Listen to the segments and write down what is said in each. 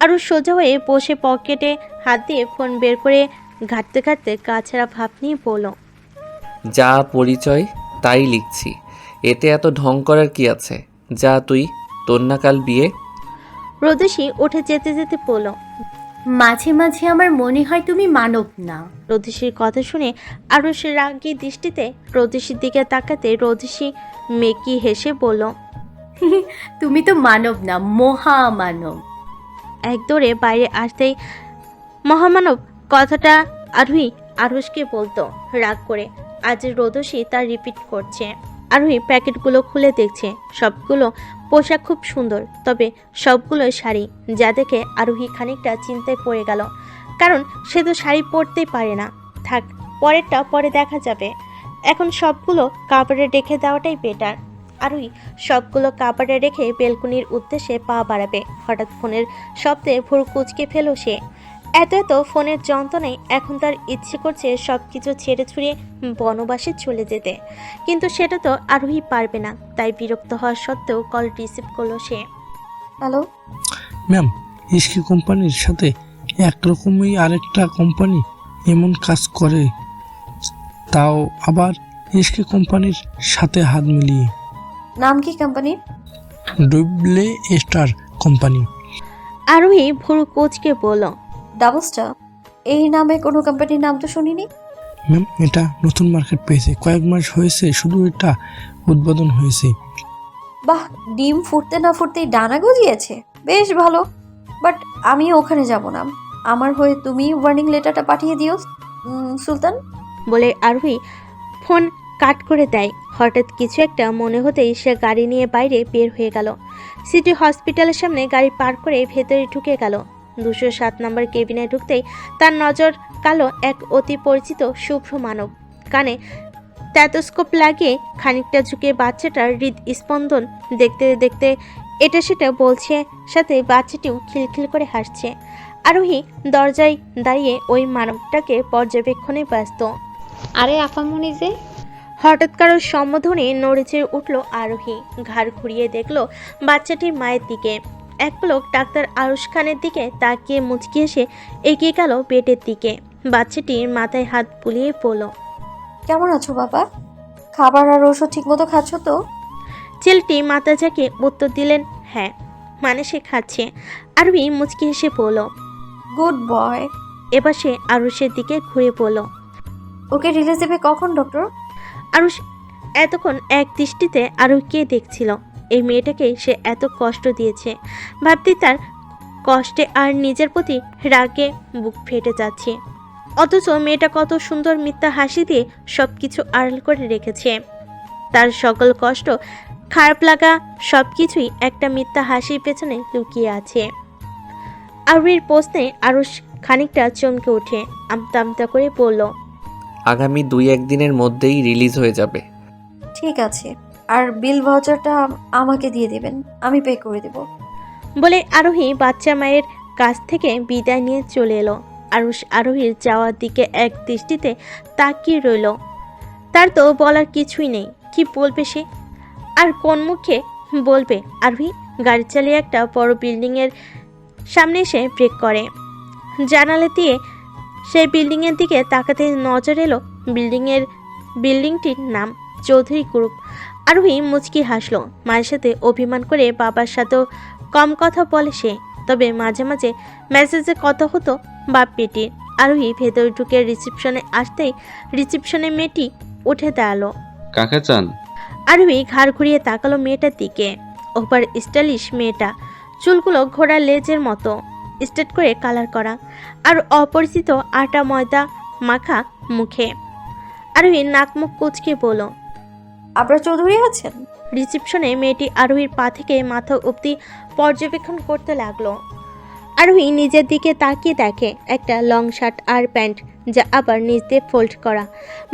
আরও সোজা হয়ে বসে পকেটে হাত দিয়ে ফোন বের করে ঘাঁটতে ঘাঁটতে কাছাড়া ভাব নিয়ে বলল, যা পরিচয় তাই লিখছি, এতে এত ঢং করার কি আছে? যা তুই, তোর না কাল বিয়ে? রোদেশি উঠে যেতে যেতে বলল। মাঝে মাঝে আমার মনে হয় তুমি মানব না। রোদেশির কথা শুনে আরুষের রাগী দৃষ্টিতে রোদেশির দিকে তাকাতে রোদেশি মেকি হেসে বলল, তুমি তো মানব না, মহামানব। এক দৌড়ে বাইরে আসতেই মহামানব কথাটা আরোহী আরুষকে বলতো রাগ করে। আজ রোদেশি তার রিপিট করছে। আরোহী প্যাকেটগুলো খুলে দেখছে, সবগুলো পোশাক খুব সুন্দর, তবে সবগুলো শাড়ি, যা দেখে আরোহী খানিকটা চিন্তায় পড়ে গেল। কারণ সে তো শাড়ি পরতেই পারে না। থাক, পরেরটা পরে দেখা যাবে, এখন সবগুলো কাপড়ে রেখে দেওয়াটাই বেটার। আরোহী সবগুলো কাপড়ে রেখে বেলকুনির উদ্দেশ্যে পা বাড়াবে, হঠাৎ ফোনের শব্দে ভুরু কুঁচকে ফেলো সে। এত ফোনের যন্ত্রণায় এখন তার ইচ্ছে করছে সব কিছু ছেড়ে ছুড়িয়ে বনবাসে চলে যেতে, কিন্তু সেটা তো আরোহী পারবে না। তাই বিরক্ত হওয়া সত্ত্বেও কল রিসিভ করলো সে। হ্যালো ম্যাম, ইস্কি কোম্পানির সাথে একরকমই আরেকটা কোম্পানি এমন কাজ করে, তাও আবার ইস্কি কোম্পানির সাথে হাত মিলিয়ে। নাম কি কোম্পানির? ডুবলে স্টার কোম্পানি। আরোহী ভুরু কুঁচকে বলল, ডাবল স্টার? এই নামে কোনো কোম্পানির নাম তো শুনিনি। ম্যাম, এটা নতুন মার্কেট পেয়েছে, কয়েক মাস হয়েছে শুধু এটা উদ্বোধন হয়েছে। বাহ, ডিম ফুটতে না ফুটতেই ডানা গজিয়েছে, বেশ ভালো। বাট আমি ওখানে যাব না। আমার হয়ে তুমি ওয়ার্নিং লেটারটা পাঠিয়ে দিও সুলতান। বলে আরোহী ফোন কাট করে দেয়। হঠাৎ কিছু একটা মনে হতেই সে গাড়ি নিয়ে বাইরে বের হয়ে গেল। সিটি হসপিটালের সামনে গাড়ি পার্ক করে ভেতরে ঢুকে গেল। 207 নম্বর কেবিনে ঢুকতেই তার নজর কালো এক অতি পরিচিত শুভ্র মানব। কানে স্টেথোস্কোপ লাগিয়ে খানিকটা ঝুঁকে বাচ্চাটার হৃদস্পন্দন দেখতে দেখতে এটা সেটা বলছে, সাথে বাচ্চাটিও খিলখিল করে হাসছে। আরোহী দরজায় দাঁড়িয়ে ওই মানবটাকে পর্যবেক্ষণে ব্যস্ত। আরে আফামনি যে! হঠাৎ কারোর সম্বোধনে নড়েচে উঠল আরোহী। ঘাড় ঘুরিয়ে দেখল বাচ্চাটির মায়ের দিকে। এক পলক ডাক্তার আরুষ খানের দিকে তাকিয়ে মুচকি এসে এগিয়ে গেল বেডের দিকে। বাচ্চাটির মাথায় হাত বুলিয়ে পড়ল। কেমন আছো বাবা? খাবার আর ওষুধ ঠিক মতো খাচ্ছ তো? ছেলেটি মাথা ঝাঁকিয়ে উত্তর দিলেন, হ্যাঁ, মানে সে খাচ্ছে। আরোহী মুচকি হেসে পড়ল। Good boy. এবার সে আরুষের দিকে ঘুরে পড়ল। ওকে রিলিজ দেবে কখন ডক্টর? আরুষ এতক্ষণ এক দৃষ্টিতে আরোহীকে দেখছিল। এই মেয়েটাকে সে এত কষ্ট দিয়েছে, ভাবতে তার কষ্টে আর নিজের প্রতি রাগে বুক ফেটে যাচ্ছে। অথচ মেয়েটা কত সুন্দর মিথ্যা হাসি দিয়ে সব কিছু আড়াল করে রেখেছে। তার সকল কষ্ট, খারাপ লাগা সব কিছুই একটা মিথ্যা হাসির পেছনে লুকিয়ে আছে। আরুহির প্রশ্নে আরুষ খানিকটা চমকে উঠে আমতা আমতা করে বলল, আগামী 2-1 দিনের মধ্যেই রিলিজ হয়ে যাবে। ঠিক আছে, আর বিল ভাউচারটা আমাকে দিয়ে দিবেন, আমি পে করে দেব। বলে আরোহী বাচ্চা মায়ের কাছ থেকে বিদায় নিয়ে চলে এলো। আরুষ আরোহীর যাওয়ার দিকে এক দৃষ্টিতে তাকিয়ে রইল। তার তো বলার কিছুই নেই, কি বলবে সে, আর কোন মুখে বলবে। আরোহী গাড়ি চালিয়ে একটা বড় বিল্ডিংয়ের সামনে এসে ব্রেক করে। জানালা দিয়ে সেই বিল্ডিংয়ের দিকে তাকাতে নজর এলো বিল্ডিংটির নাম চৌধুরী গ্রুপ। আরোহী মুচকি হাসলো। মায়ের সাথে অভিমান করে বাবার সাথেও কম কথা বলে সে, তবে মাঝে মাঝে মেসেজে কথা হতো বাপ বেটির। আরোহী ভেতরে ঢুকে রিসেপশনে আসতেই রিসেপশনে মেয়েটি উঠে দাঁড়ালো। কাকে চান? আরোহী ঘাড় ঘুরিয়ে তাকালো মেয়েটার দিকে। ওভার স্টাইলিশ মেয়েটা, চুলগুলো ঘোড়ার লেজের মতো স্ট্রেট করে কালার করা, আর অপরিচিত আটা ময়দা মাখা মুখে। আরোহী নাক মুখ কুচকে বলল, আপনার চৌধুরী আছেন? রিসেপশনে মেয়েটি আরোহীর পা থেকে মাথা অবধি পর্যবেক্ষণ করতে লাগলো। আরোহী নিজের দিকে তাকিয়ে দেখে একটা লং শার্ট আর প্যান্ট, যা আবার নিচ দিয়ে ফোল্ড করা,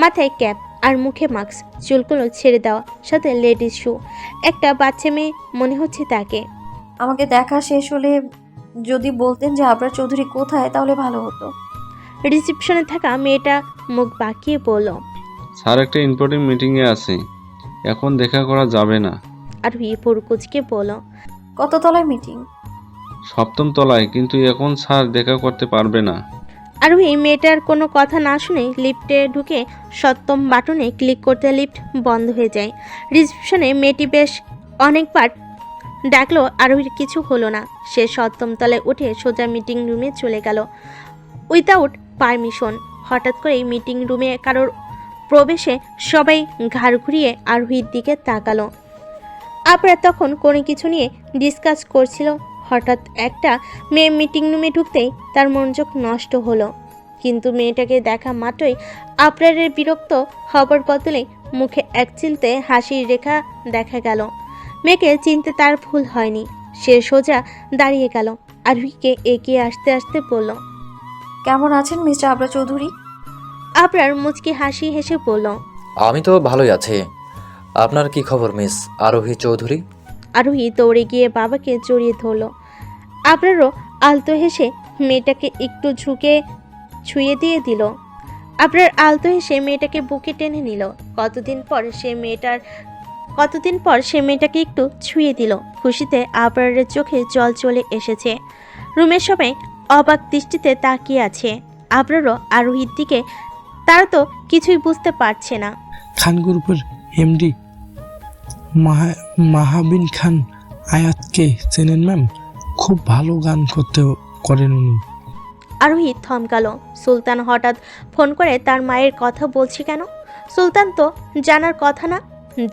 মাথায় ক্যাপ আর মুখে মাস্ক, চুলগুলো ছেড়ে দেওয়া, সাথে লেডিস শু। একটা বাচ্চা মেয়ে মনে হচ্ছে তাকে। আমাকে দেখা শেষ হলে যদি বলতেন যে আপনার চৌধুরী কোথায়, তাহলে ভালো হতো। রিসেপশনে থাকা মেয়েটা মুখ বাঁকিয়ে বলল, স্যার একটা ইম্পর্টেন্ট মিটিংয়ে আছে, এখন দেখা করা যাবে না। আরোহী পুরকুচকে বলল, কত তলায় মিটিং? 7ম তলায়, কিন্তু এখন স্যার দেখা করতে পারবে না। আরোহী মেয়েটার কোনো কথা না শুনে লিফটে ঢুকে 7ম বাটনে ক্লিক করতে লিফট বন্ধ হয়ে যায়। রিসেপশনে মেয়েটি বেশ অনেকবার ডাকলো, আরোহীর কিছু হলো না। সে 7ম তলায় উঠে সোজা মিটিং রুমে চলে গেল উইদাউট পারমিশন। হঠাৎ করেই মিটিং রুমে কারোর প্রবেশে সবাই ঘাড় ঘুরিয়ে আরোহীর দিকে তাকালো। আপনারা তখন কোনো কিছু নিয়ে ডিসকাস করছিল। হঠাৎ একটা মেয়ে মিটিং রুমে ঢুকতেই তার মনোযোগ নষ্ট হলো। কিন্তু মেয়েটাকে দেখা মাত্রই আপনারের বিরক্ত হবার বদলে মুখে এক চিলতে হাসির রেখা দেখা গেল। মেয়েকে চিনতে তার ভুল হয়নি। সে সোজা দাঁড়িয়ে গেল, আরোহীকে এগিয়ে আসতে আসতে বলল, কেমন আছেন মিস্টার আবরা চৌধুরী? আপনার মুচকি হাসি হেসে বলল, আমি তো ভালোই আছি। আপনার কি খবর মিস আরোহী চৌধুরী? আরোহী দৌড়ে গিয়ে বাবাকে জড়িয়ে ধরল। আপনারও আলতো হেসে মেয়েটাকে একটু ঝুঁকে ছুঁয়ে দিয়ে দিল। আপনার আলতো হেসে মেয়েটাকে বুকে টেনে নিল। কতদিন পর সে মেয়েটাকে একটু ছুঁয়ে দিল। খুশিতে আপনারের চোখে জল চলে এসেছে। রুমের সবাই অবাক দৃষ্টিতে তাকিয়ে আছে। আপনারও আরোহীর দিকে, তারা তো কিছুই বুঝতে পারছে না। খান গ্রুপের এমডি মাহাবিন খান আয়াতকে চেনেন ম্যাম? খুব ভালো গান করেন উনি। আরোহী থমকালো। সুলতান হঠাৎ ফোন করে তার মায়ের কথা বলছে কেন? সুলতান তো জানার কথা না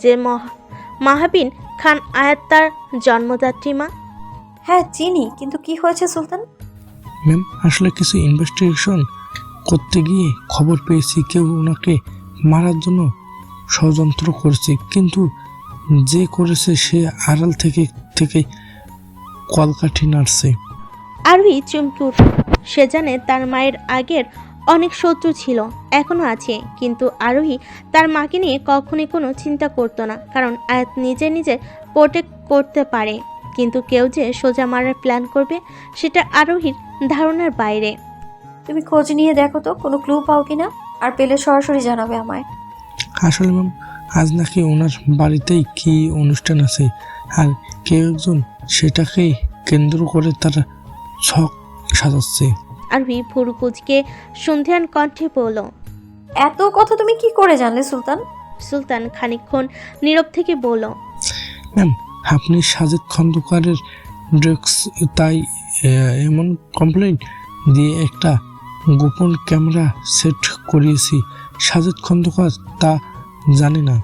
যে মাহাবিন খান আয়াত তার জন্মদাত্রী মা। হ্যাঁ চিনি, কিন্তু কি হয়েছে সুলতান? ম্যাম আসলে কিছু ইনভেস্টিগেশন করতে গিয়ে খবর পেয়েছি কেউ ওনাকে মারার জন্য ষড়যন্ত্র করছে, কিন্তু যে করেছে সে আড়াল থেকে কলকাঠি নাড়ছে। আরোহী চমকে উঠল। সে জানে তার মায়ের আগের অনেক শত্রু ছিল, এখনো আছে, কিন্তু আরোহী তার মাকে নিয়ে কখনোই কোনো চিন্তা করতো না, কারণ আয়াত নিজে নিজে প্রোটেক্ট করতে পারে। কিন্তু কেউ যে সোজা মারার প্ল্যান করবে সেটা আরোহীর ধারণার বাইরে। তুমি খোঁজ নিয়ে দেখো তো কোনো ক্লু পাও কিনা, আর পেলে সরাসরি জানাবে আমায়। আসলে ম্যাম আজ নাকি ওনার বাড়িতেই কি অনুষ্ঠান আছে, আর কেউ একজন সেটাকেই কেন্দ্র করে তারা ছক সাজাচ্ছে। আরোহী ফুরুকুজকে সন্ধ্যান কণ্ঠে বলল। এত কথা তুমি কি করে জানলে সুলতান? সুলতান খানিকক্ষণ নীরব থেকে বলল, ম্যাম আপনি সাজিদ খন্দকারের ড্রেক্স, তাই এমন কমপ্লেন দিয়ে একটা গোপন ক্যামেরা সেট করিয়েছি। সাজিদ খন্দকার তা জানে না।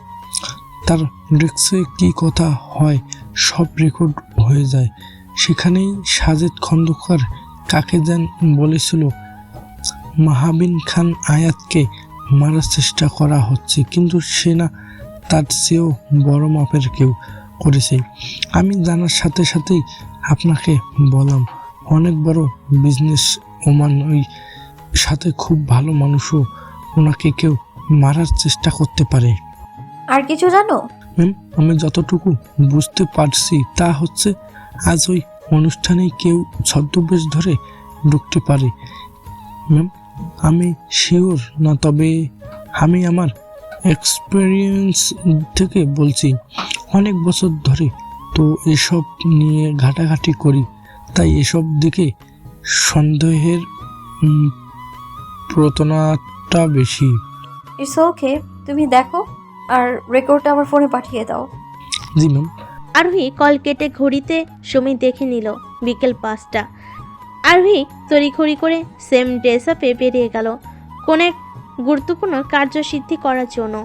তার ডেস্কে কী কথা হয় সব রেকর্ড হয়ে যায়। সেখানেই সাজিদ খন্দকার কাকে যেন বলেছিল মাহাবিন খান আয়াতকে মারার চেষ্টা করা হচ্ছে, কিন্তু সে না, তার চেয়েও বড় মাপের কেউ করেছে। আমি জানার সাথে সাথেই আপনাকে বললাম, অনেক বড় বিজনেস ওমান, ওই সাথে খুব ভালো মানুষও, ওনাকে কেউ মারার চেষ্টা করতে পারে। আর কিছু জানো? ম্যাম আমি যতটুকু বুঝতে পারছি তা হচ্ছে আজ ওই অনুষ্ঠানে কেউ ছদ্মবেশ ধরে ঢুকতে পারে। ম্যাম আমি শিওর না, তবে আমি আমার এক্সপেরিয়েন্স থেকে বলছি। অনেক বছর ধরে তো এসব নিয়ে ঘাটাঘাটি করি, তাই এসব দিকে সন্দেহের প্রবণতা বেশি। ইটস ওকে, তুমি দেখো আর রেকর্ডটা আমার ফোনে পাঠিয়ে দাও। জি ম্যাম। আরোহী কল কেটে ঘড়িতে সময় দেখে নিল বিকেল 5টা। আরোহী তড়িঘড়ি করে সেম ড্রেস আপে বেরিয়ে গেল কোন এক গুরুত্বপূর্ণ কার্যসিদ্ধি করার জন্য।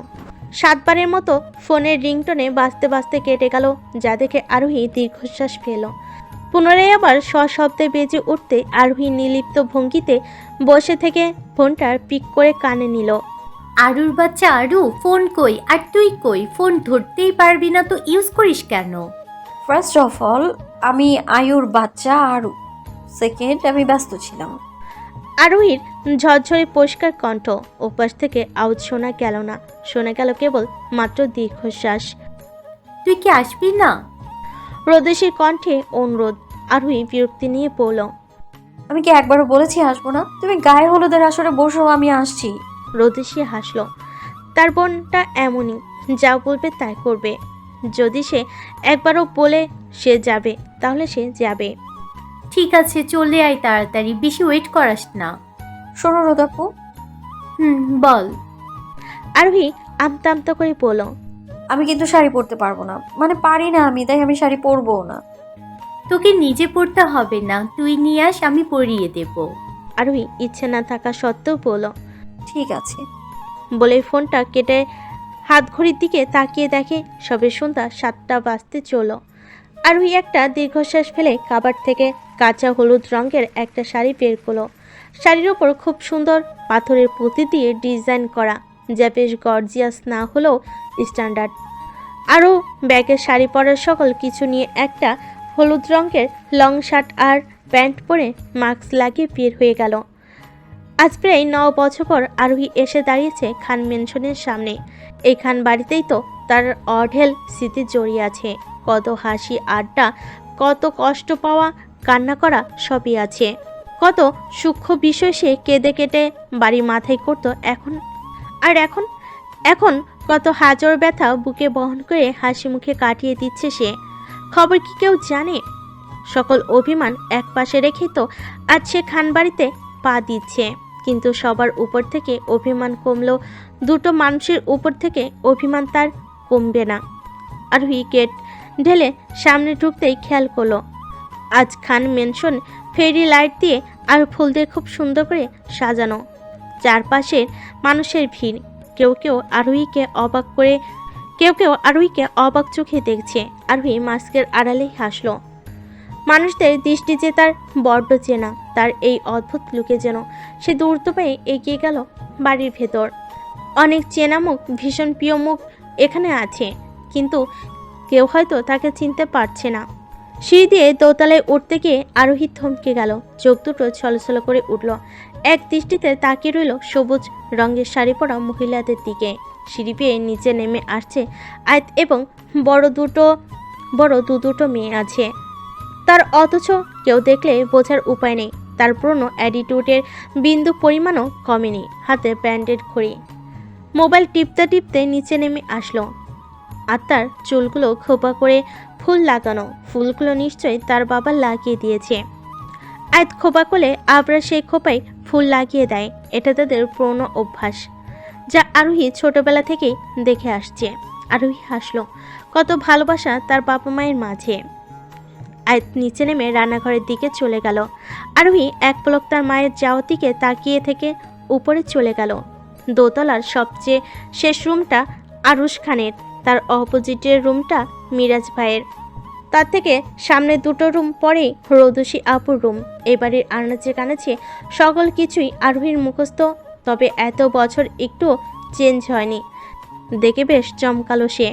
7বারের মতো ফোনের রিংটনে বাজতে বাজতে কেটে গেল, যা দেখে আরোহী দীর্ঘশ্বাস ফেল। পুনরায় আবার সশব্দে বেজে উঠতে আরোহী নির্লিপ্ত ভঙ্গিতে বসে থেকে ফোনটা পিক করে কানে নিল। আরুর বাচ্চা আরু, ফোন কই? আর তুই কই? ফোন ধরতেই পারবি না তো ইউজ করিস কেন? ফার্স্ট অফ অল আমি আয়ুর বাচ্চা, আর সেকেন্ড আমি ব্যস্ত ছিলাম। আরোহীর ঝরঝরে পরিষ্কার কণ্ঠ। ওপাশ থেকে আওয়াজ শোনা গেল না, শোনা গেল কেবল মাত্র দীর্ঘশ্বাস। তুই কি আসবি না? রোদেশীর কণ্ঠে অনুরোধ। আরোহী বিরক্তি নিয়ে পড়ল, আমি কি একবারও বলেছি আসবো না? তুমি গায়ে হলুদের আসরে বসো, আমি আসছি। রোদেশী হাসল। তার বোনটা এমনই, যা বলবে তাই করবে। যদি সে একবারও বলে সে যাবে তাহলে সে যাবে। ঠিক আছে, চলে আয় তাড়াতাড়ি, বেশি ওয়েট করাস না। শোনো রোদাপু, বল। আরোহী আমতা আমতা করে বলল, আমি কিন্তু শাড়ি পরতে পারবো না, মানে পারি না আমি, তাই আমি শাড়ি পরবো না। তোকে নিজে পড়তে হবে না, তুই নিয়ে আস, আমি পরিয়ে দেব। আরোহী ইচ্ছে না থাকা সত্ত্বেও বলল। ঠিক আছে। বলে ফোনটা কেটে হাত ঘড়ির দিকে তাকিয়ে দেখে সবে সন্ধ্যা 7টা বাজতে চলো। আরোহী একটা দীর্ঘশ্বাস ফেলে কাবাড থেকে কাঁচা হলুদ রঙের একটা শাড়ি বের করলো। শাড়ির ওপর খুব সুন্দর পাথরের পুঁতি দিয়ে ডিজাইন করা, যা বেশ গর্জিয়াস না হলেও স্ট্যান্ডার্ড। আরও ব্যাগের শাড়ি পরার সকল কিছু নিয়ে একটা হলুদ রঙের লং শার্ট আর প্যান্ট পরে মাস্ক লাগিয়ে বের হয়ে গেল। আজ প্রায় 9 বছর পর আরোহী এসে দাঁড়িয়েছে খান মেনশনের সামনে। এই খান বাড়িতেই তো তার অঢেল স্মৃতি জড়িয়ে আছে, কত হাসি আড্ডা, কত কষ্ট পাওয়া, কান্না করা সবই আছে। কত সূক্ষ্ম বিষয় সে কেঁদে কেটে বাড়ি মাথায় করত, এখন কত হাজার ব্যথা বুকে বহন করে হাসি মুখে কাটিয়ে দিচ্ছে সে। খবর কি কেউ জানে? সকল অভিমান একপাশে রেখে তো আজ সে খান বাড়িতে পা দিচ্ছে। কিন্তু সবার উপর থেকে অভিমান কমলেও দুটো মানুষের উপর থেকে অভিমান তার কমবে না। আরোহী গেট ঢেলে সামনে ঢুকতেই খেয়াল করলো আজ খান মেনশন ফেরি লাইট দিয়ে আর ফুল দিয়ে খুব সুন্দর করে সাজানো। চারপাশের মানুষের ভিড়, কেউ কেউ আরোহীকে অবাক চোখে দেখছে। আরোহী মাস্কের আড়ালেই হাসলো। মানুষদের দৃষ্টি যে তার বড্ড চেনা, তার এই অদ্ভুত লুকে যেন সে দ্রুত পায়ে এগিয়ে গেল বাড়ির ভেতর। অনেক চেনা মুখ, ভীষণ প্রিয় মুখ এখানে আছে, কিন্তু কেউ হয়তো তাকে চিনতে পারছে না। সিঁড়ি দিয়ে দোতলায় উঠতে গিয়ে আরোহী থমকে গেল, চোখ দুটো ছলছল করে উঠল। এক দৃষ্টিতে তাকিয়ে রইল সবুজ রঙের শাড়ি পরা মহিলাদের দিকে। সিঁড়ি পেয়ে নিচে নেমে আসছে আয়াত এবং বড় দুটো মেয়ে আছে তার, অথচ কেউ দেখলে বোঝার উপায় নেই তার পুরনো অ্যাটিটিউডের বিন্দু পরিমাণও কমেনি। হাতে ব্যান্ডেড ঘড়ি, মোবাইল টিপতে টিপতে নিচে নেমে আসলো। আর তার চুলগুলো খোপা করে ফুল লাগানো, ফুলগুলো নিশ্চয়ই তার বাবা লাগিয়ে দিয়েছে। আয়াত খোপা করলে আবরা সেই খোপায় ফুল লাগিয়ে দেয়, এটা তাদের পুরনো অভ্যাস, যা আরোহী ছোটবেলা থেকেই দেখে আসছে। আরোহী হাসলো, কত ভালোবাসা তার বাবা মায়ের মাঝে। আয়াত নিচে নেমে রান্নাঘরের দিকে চলে গেল। আরোহী এক পলক তার মায়ের যাওয়ার দিকে তাকিয়ে থেকে উপরে চলে গেল। দোতলার সবচেয়ে শেষ রুমটা আরুশ খানের, তার অপোজিটের রুমটা মিরাজ ভাইয়ের, তার থেকে সামনে দুটো রুম পরেই রোদসী আপুর রুম। এবারের আনাচে কানাচে সকল কিছুই আরোহীর মুখস্থ, তবে এত বছর একটু চেঞ্জ হয়নি, দেখে বেশ চমকালো সে।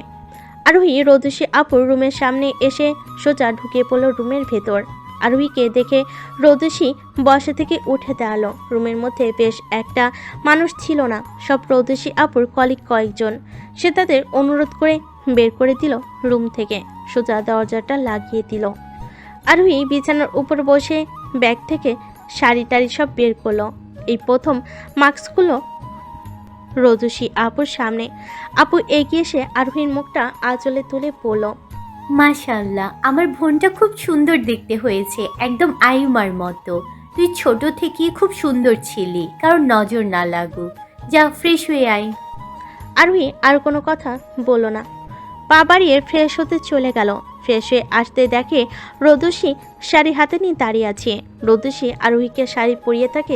আরোহী রোদসী আপুর রুমের সামনে এসে সোজা ঢুকে পড়ল রুমের ভেতর। আরোহীকে দেখে রোদসী বসা থেকে উঠে দাঁড়ালো। রুমের মধ্যে বেশ একটা মানুষ ছিল না, সব রোদসী আপুর কলিগ কয়েকজন। সে তাদের অনুরোধ করে বের করে দিল রুম থেকে, সোজা দরজাটা লাগিয়ে দিল। আরোহী বিছানার উপর বসে ব্যাগ থেকে শাড়ি টাড়ি সব বের করলো। এই প্রথম মাস্কগুলো রোদসী আপুর সামনে। আপু এগিয়ে এসে আরোহীর মুখটা আঁচলে তুলে বলল, মাশাআল্লাহ, আমার বোনটা খুব সুন্দর দেখতে হয়েছে, একদম আইমার মতো। তুই ছোট থেকেই খুব সুন্দর ছিলি, কারণ নজর না লাগুক। যা ফ্রেশ হয়ে আয়। আরোহী আর কোনো কথা বলল না, পা বাড়িয়ে ফ্রেশ হতে চলে গেল। ফ্রেশ হয়ে আসতে দেখে রোদসী শাড়ি হাতে নিয়ে দাঁড়িয়ে আছে। রোদসী আরোহীকে শাড়ি পরিয়ে তাকে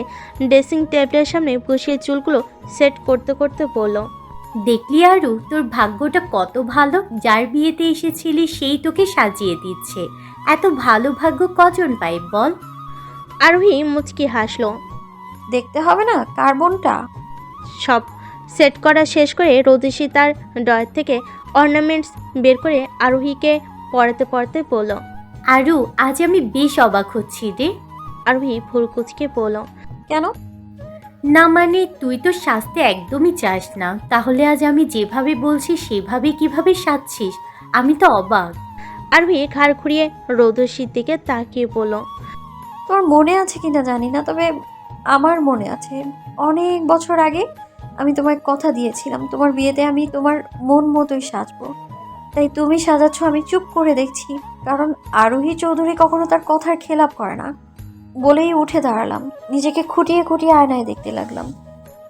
ড্রেসিং টেবিলের সামনে বসিয়ে চুলগুলো সেট করতে করতে বলল, দেখলি আরু, তোর ভাগ্যটা কত ভালো, যার বিয়েতে এসেছিলি সেই তোকে সাজিয়ে দিচ্ছে। এত ভালো ভাগ্য কজন পায় বল? আরোহী মুচকি হাসলো। দেখতে হবে না কার বোনটা? সব সেট করা শেষ করে রোদসী তার ড্রয়ার থেকে অর্নামেন্টস বের করে আরোহীকে পরাতে পরাতে বলল, আরু, আজ আমি বেশ অবাক হচ্ছি রে। আরোহী ভুরু কুচকে বলল, কেন? না মানে, তুই তো সাজতে একদমই চাস না, তাহলে আজ আমি যেভাবে বলছি সেভাবে কিভাবে সাজছিস, আমি তো অবাক। আরোহী ঘাড় ঘুরিয়ে রোদসীর দিকে তাকিয়ে বলল, তোর মনে আছে কিনা জানি না, তবে আমার মনে আছে অনেক বছর আগে আমি তোমায় কথা দিয়েছিলাম তোমার বিয়েতে আমি তোমার মন মতোই সাজবো। তাই তুমি সাজাচ্ছ আমি চুপ করে দেখছি, কারণ আরোহী চৌধুরী কখনো তার কথার খেলাপ করে না। বলেই উঠে দাঁড়ালাম, নিজেকে খুঁটিয়ে খুঁটিয়ে আয়নায় দেখতে লাগলাম।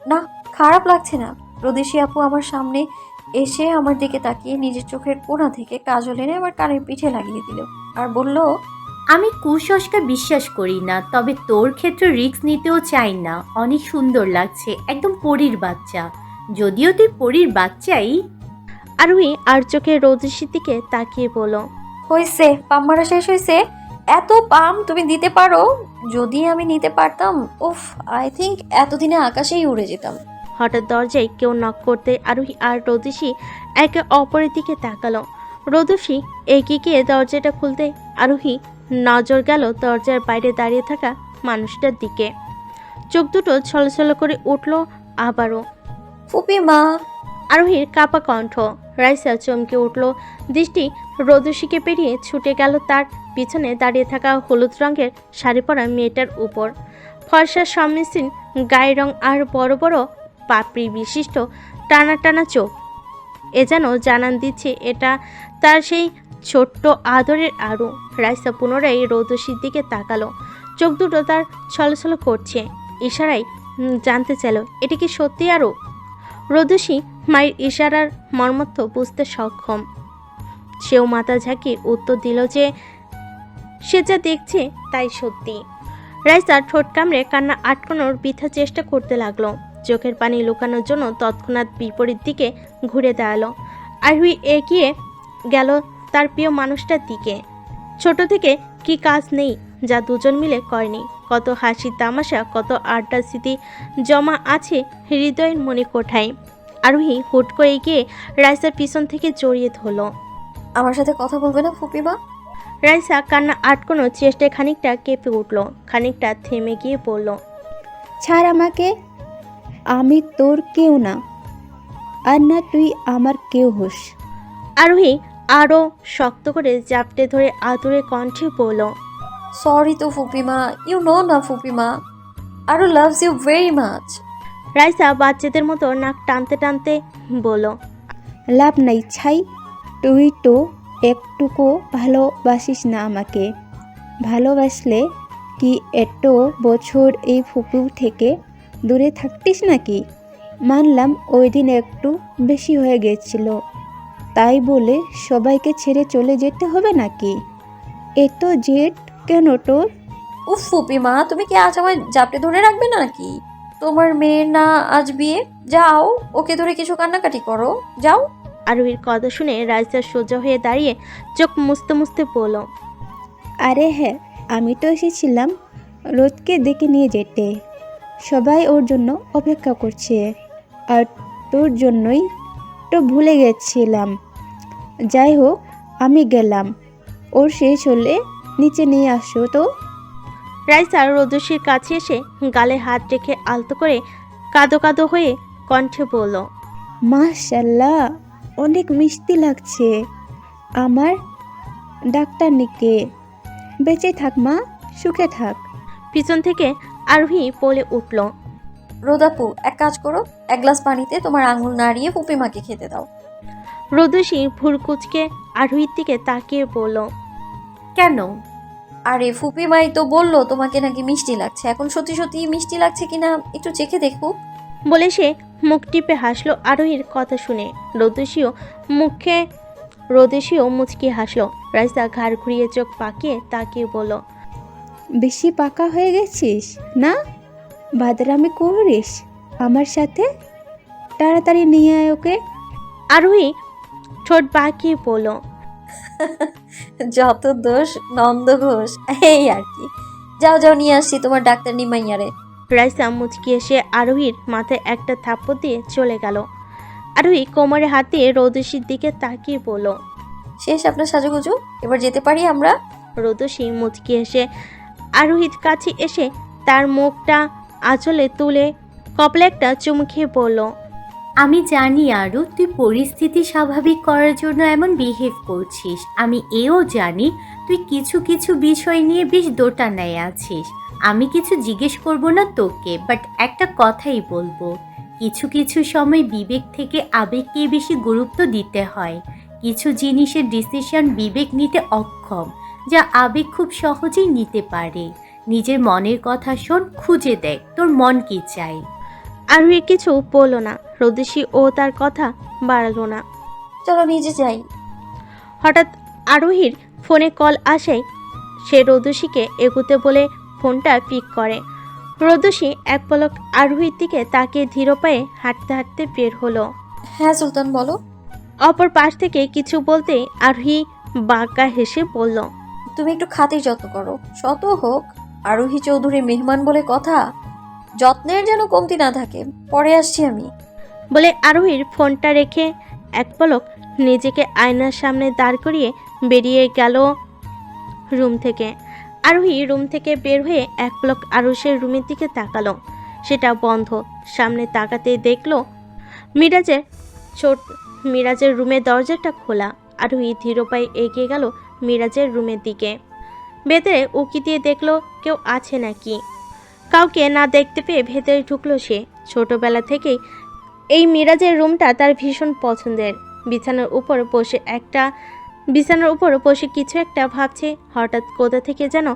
না, খারাপ লাগছে না। রোদেশি আপু আমার সামনে এসে আমার দিকে তাকিয়ে নিজের চোখের কোণা থেকে কাজল এনে আমার কানের পিঠে লাগিয়ে দিল আর বলল, আমি কুসংস্কার বিশ্বাস করি না, তবে তোর ক্ষেত্রে রিস্ক নিতেও চাই না। অনেক সুন্দর লাগছে, একদম পরীর বাচ্চা। যদিও তুই পরীর বাচ্চাই। আরোহী আর চোখে রোদেশির দিকে তাকিয়ে বলল, হয়েছে, পাম মারা শেষ হয়েছে। এত পাম তুমি দিতে পারো। যদি আমি নিতে পারতাম, উফ, আই থিঙ্ক এতদিনে আকাশেই উড়ে যেতাম। হঠাৎ দরজায় কেউ নক করতে আরোহী আর রোদেশি একে অপরের দিকে তাকালো। রোদেশি এগিয়ে গিয়ে দরজাটা খুলতে আরোহী নজর গেল দরজার বাইরে দাঁড়িয়ে থাকা মানুষটার দিকে। চোখ দুটো ছলছল করে উঠল আবারও। ফুপি মা। আরোহীর কাপা কণ্ঠ। রাইসা চমকে উঠল, দৃষ্টি রোদেশিকে পেরিয়ে ছুটে গেল তার পিছনে দাঁড়িয়ে থাকা হলুদ রঙের শাড়ি পরা মেয়েটার উপর। ফর্সা সম্মিশ্রণ গায়ের রং আর বড় বড় পাপড়ি বিশিষ্ট টানা টানা চোখ। এ যেন জানান দিচ্ছে এটা তার সেই ছোট্ট আদরের আরু। রাইসা পুনরায় রোদেশির দিকে তাকালো, চোখ দুটো তার ছলছল করছে। ইশারায় জানতে চাইল এটা কি সত্যি আরু। রোদেশি মায়ের ইশারার মর্মর্থ বুঝতে সক্ষম। সেও মাথা ঝাঁকিয়ে উত্তর দিল যে সে যা দেখছে তাই সত্যি। রাইসা ঠোঁট কামড়ে কান্না আটকানোর বৃথা চেষ্টা করতে লাগলো। চোখের পানি লুকানোর জন্য তৎক্ষণাৎ বিপরীত দিকে ঘুরে দাঁড়ালো। আরোহী এগিয়ে গেল তার প্রিয় মানুষটার দিকে। ছোট থেকে কি কাজ নেই যা দুজন মিলে করেনি। কত হাসি তামাশা, কত আড্ডা স্মৃতি জমা আছে হৃদয়ের মণিকোঠায়। আরোহী হুট করে গিয়ে রাইসার পিছন থেকে জড়িয়ে ধরল। আমার সাথে কথা বলবে না ফুপি মা? রাইসা কান্না আটকানোর চেষ্টায় খানিকটা কেঁপে উঠল, খানিকটা থেমে গিয়ে বলল, ছাড় আমাকে, আমি তোর কেউ না, আর না তুই আমার কেউ হোস। আরোহী আরও শক্ত করে জাপটে ধরে আদুরে কণ্ঠে বলল, সরি তো ফুপি মা, ইউ নো না ফুপি মা, আরো loves you very much. Raisa বাচ্চাদের মতো নাক টানতে টানতে বলল, লাভ নাই ছাই, তুই তো একটুকু ভালোবাসিস না আমাকে। ভালোবাসলে কি এত বছর এই ফুপু থেকে দূরে থাকতিস নাকি? মানলাম ওই দিন একটু বেশি হয়ে গেছিল, তাই বলে সবাইকে ছেড়ে চলে যেতে হবে নাকি? এত জেদ কেন তোর? উফ ফুপি মা, তুমি কি আজ আমার জাপটে ধরে রাখবে না নাকি? তোমার মেয়ের না আজ বিয়ে? যাও, ওকে ধরে কিছু কান্নাকাটি করো, যাও। আরোহীর কথা শুনে রাইসা সোজা হয়ে দাঁড়িয়ে চোখ মুছতে মুছতে বলল, আরে হ্যাঁ, আমি তো এসেছিলাম রোদকে ডেকে নিয়ে যেতে। সবাই ওর জন্য অপেক্ষা করছে, আর তোর জন্যই তো ভুলে গেছিলাম। যাই হোক, আমি গেলাম, ওর শেষ হলে নিচে নিয়ে আসো তো। রাইসা রোদেশির কাছে এসে গালে হাত রেখে আলতো করে কাঁদো কাঁদো হয়ে কণ্ঠে বলল, মাশাল্লাহ, অনেক মিষ্টি লাগছে আমার ডাক্তারনিকে। বেঁচে থাক মা, সুখে থাক। পিছন থেকে আরোহী বলে উঠল, রোদাপু, এক কাজ করো, এক গ্লাস পানিতে তোমার আঙুল নাড়িয়ে ফুপি মাকে খেতে দাও। রোদেশি ভুরকুচকে আরোহীর দিকে তাকিয়ে বলল, কেন? আরে ফুপি মাই তো বললো তোমাকে নাকি মিষ্টি লাগছে, এখন সত্যি সত্যি মিষ্টি লাগছে কিনা একটু চেখে দেখুক। বলে সে মুখ টিপে হাসলো আরোহীর কথা শুনে। রোদেশিও মুচকি হাসলো। রাইসা ঘাড় ঘুরিয়ে চোখ পাকিয়ে তাকিয়ে বলল, বেশি পাকা হয়ে গেছিস না? বাদরামি করিস আমার সাথে? তাড়াতাড়ি নিয়ে আয় ওকে। আরোহী ঠোঁট বাঁকিয়ে বলল, যত দোষ নন্দ ঘোষ, এই আর কি। যাও যাও, নিয়ে আসছি তোমার ডাক্তার নিমাইয়ারে। রাইসা মুচকি এসে আরোহীর মাথায় একটা থাপ্পড় দিয়ে চলে গেল। আরোহী কোমরে হাত দিয়ে রোদেশির দিকে তাকিয়ে বলল, শেষ আপনার সাজুগুজু, এবার যেতে পারি আমরা? রোদেশি মুচকি এসে আরোহীর কাছে এসে তার মুখটা আঁচলে তুলে কপালে একটা চুমু খেয়ে বলল, আমি জানি আরু, তুই পরিস্থিতি স্বাভাবিক করার জন্য এমন বিহেভ করছিস। আমি এও জানি তুই কিছু কিছু বিষয় নিয়ে বেশ দোটানায় আছিস। আমি কিছু জিজ্ঞেস করব না তোকে, বাট একটা কথাই বলবো, কিছু কিছু সময় বিবেক থেকে আবেগকে বেশি গুরুত্ব দিতে হয়। কিছু জিনিসের ডিসিশন বিবেক নিতে অক্ষম, যা আবেগ খুব সহজেই নিতে পারে। নিজের মনের কথা শোন, খুঁজে দেখ তোর মন কি চায়। আরুহি কিছু বলল না। রোদেশি ও তার কথা বাড়ালো না। চলো নিজে যাই। হঠাৎ আরোহীর ফোনে কল আসায় সে রোদসীকে এগুতে বলে ফোনটা পিক করে। রোদসী এক পলক আরোহীর দিকে তাকিয়ে ধীর পায়ে হাঁটতে হাঁটতে বের হলো। হ্যাঁ সুলতান বলো। অপর পাশ থেকে কিছু বলতেই আরোহী বাঁকা হেসে বলল, তুমি একটু খাতির যত্ন করো, শত হোক আরোহী চৌধুরীর মেহমান বলে কথা, যত্নের যেন কমতি না থাকে। পরে আসছি আমি। বলে আরোহীর ফোনটা রেখে এক পলক নিজেকে আয়নার সামনে দাঁড় করিয়ে বেরিয়ে গেল রুম থেকে। আরোহী রুম থেকে বের হয়ে এক পলক আরুষের রুমের দিকে তাকালো। সেটা বন্ধ। সামনে তাকাতেই দেখলো মিরাজের রুমের দরজাটা খোলা। আরোহী ধীর পায়ে এগিয়ে গেল মিরাজের রুমের দিকে। ভেতরে উকি দিয়ে দেখলো কেউ আছে নাকি। কাউকে না দেখতে পেয়ে ভেতরে ঢুকলো সে। ছোটবেলা থেকেই এই মিরাজের রুমটা তার ভীষণ পছন্দের। বিছানার উপর বসে কিছু একটা ভাবছে। হঠাৎ কোথা থেকে যেন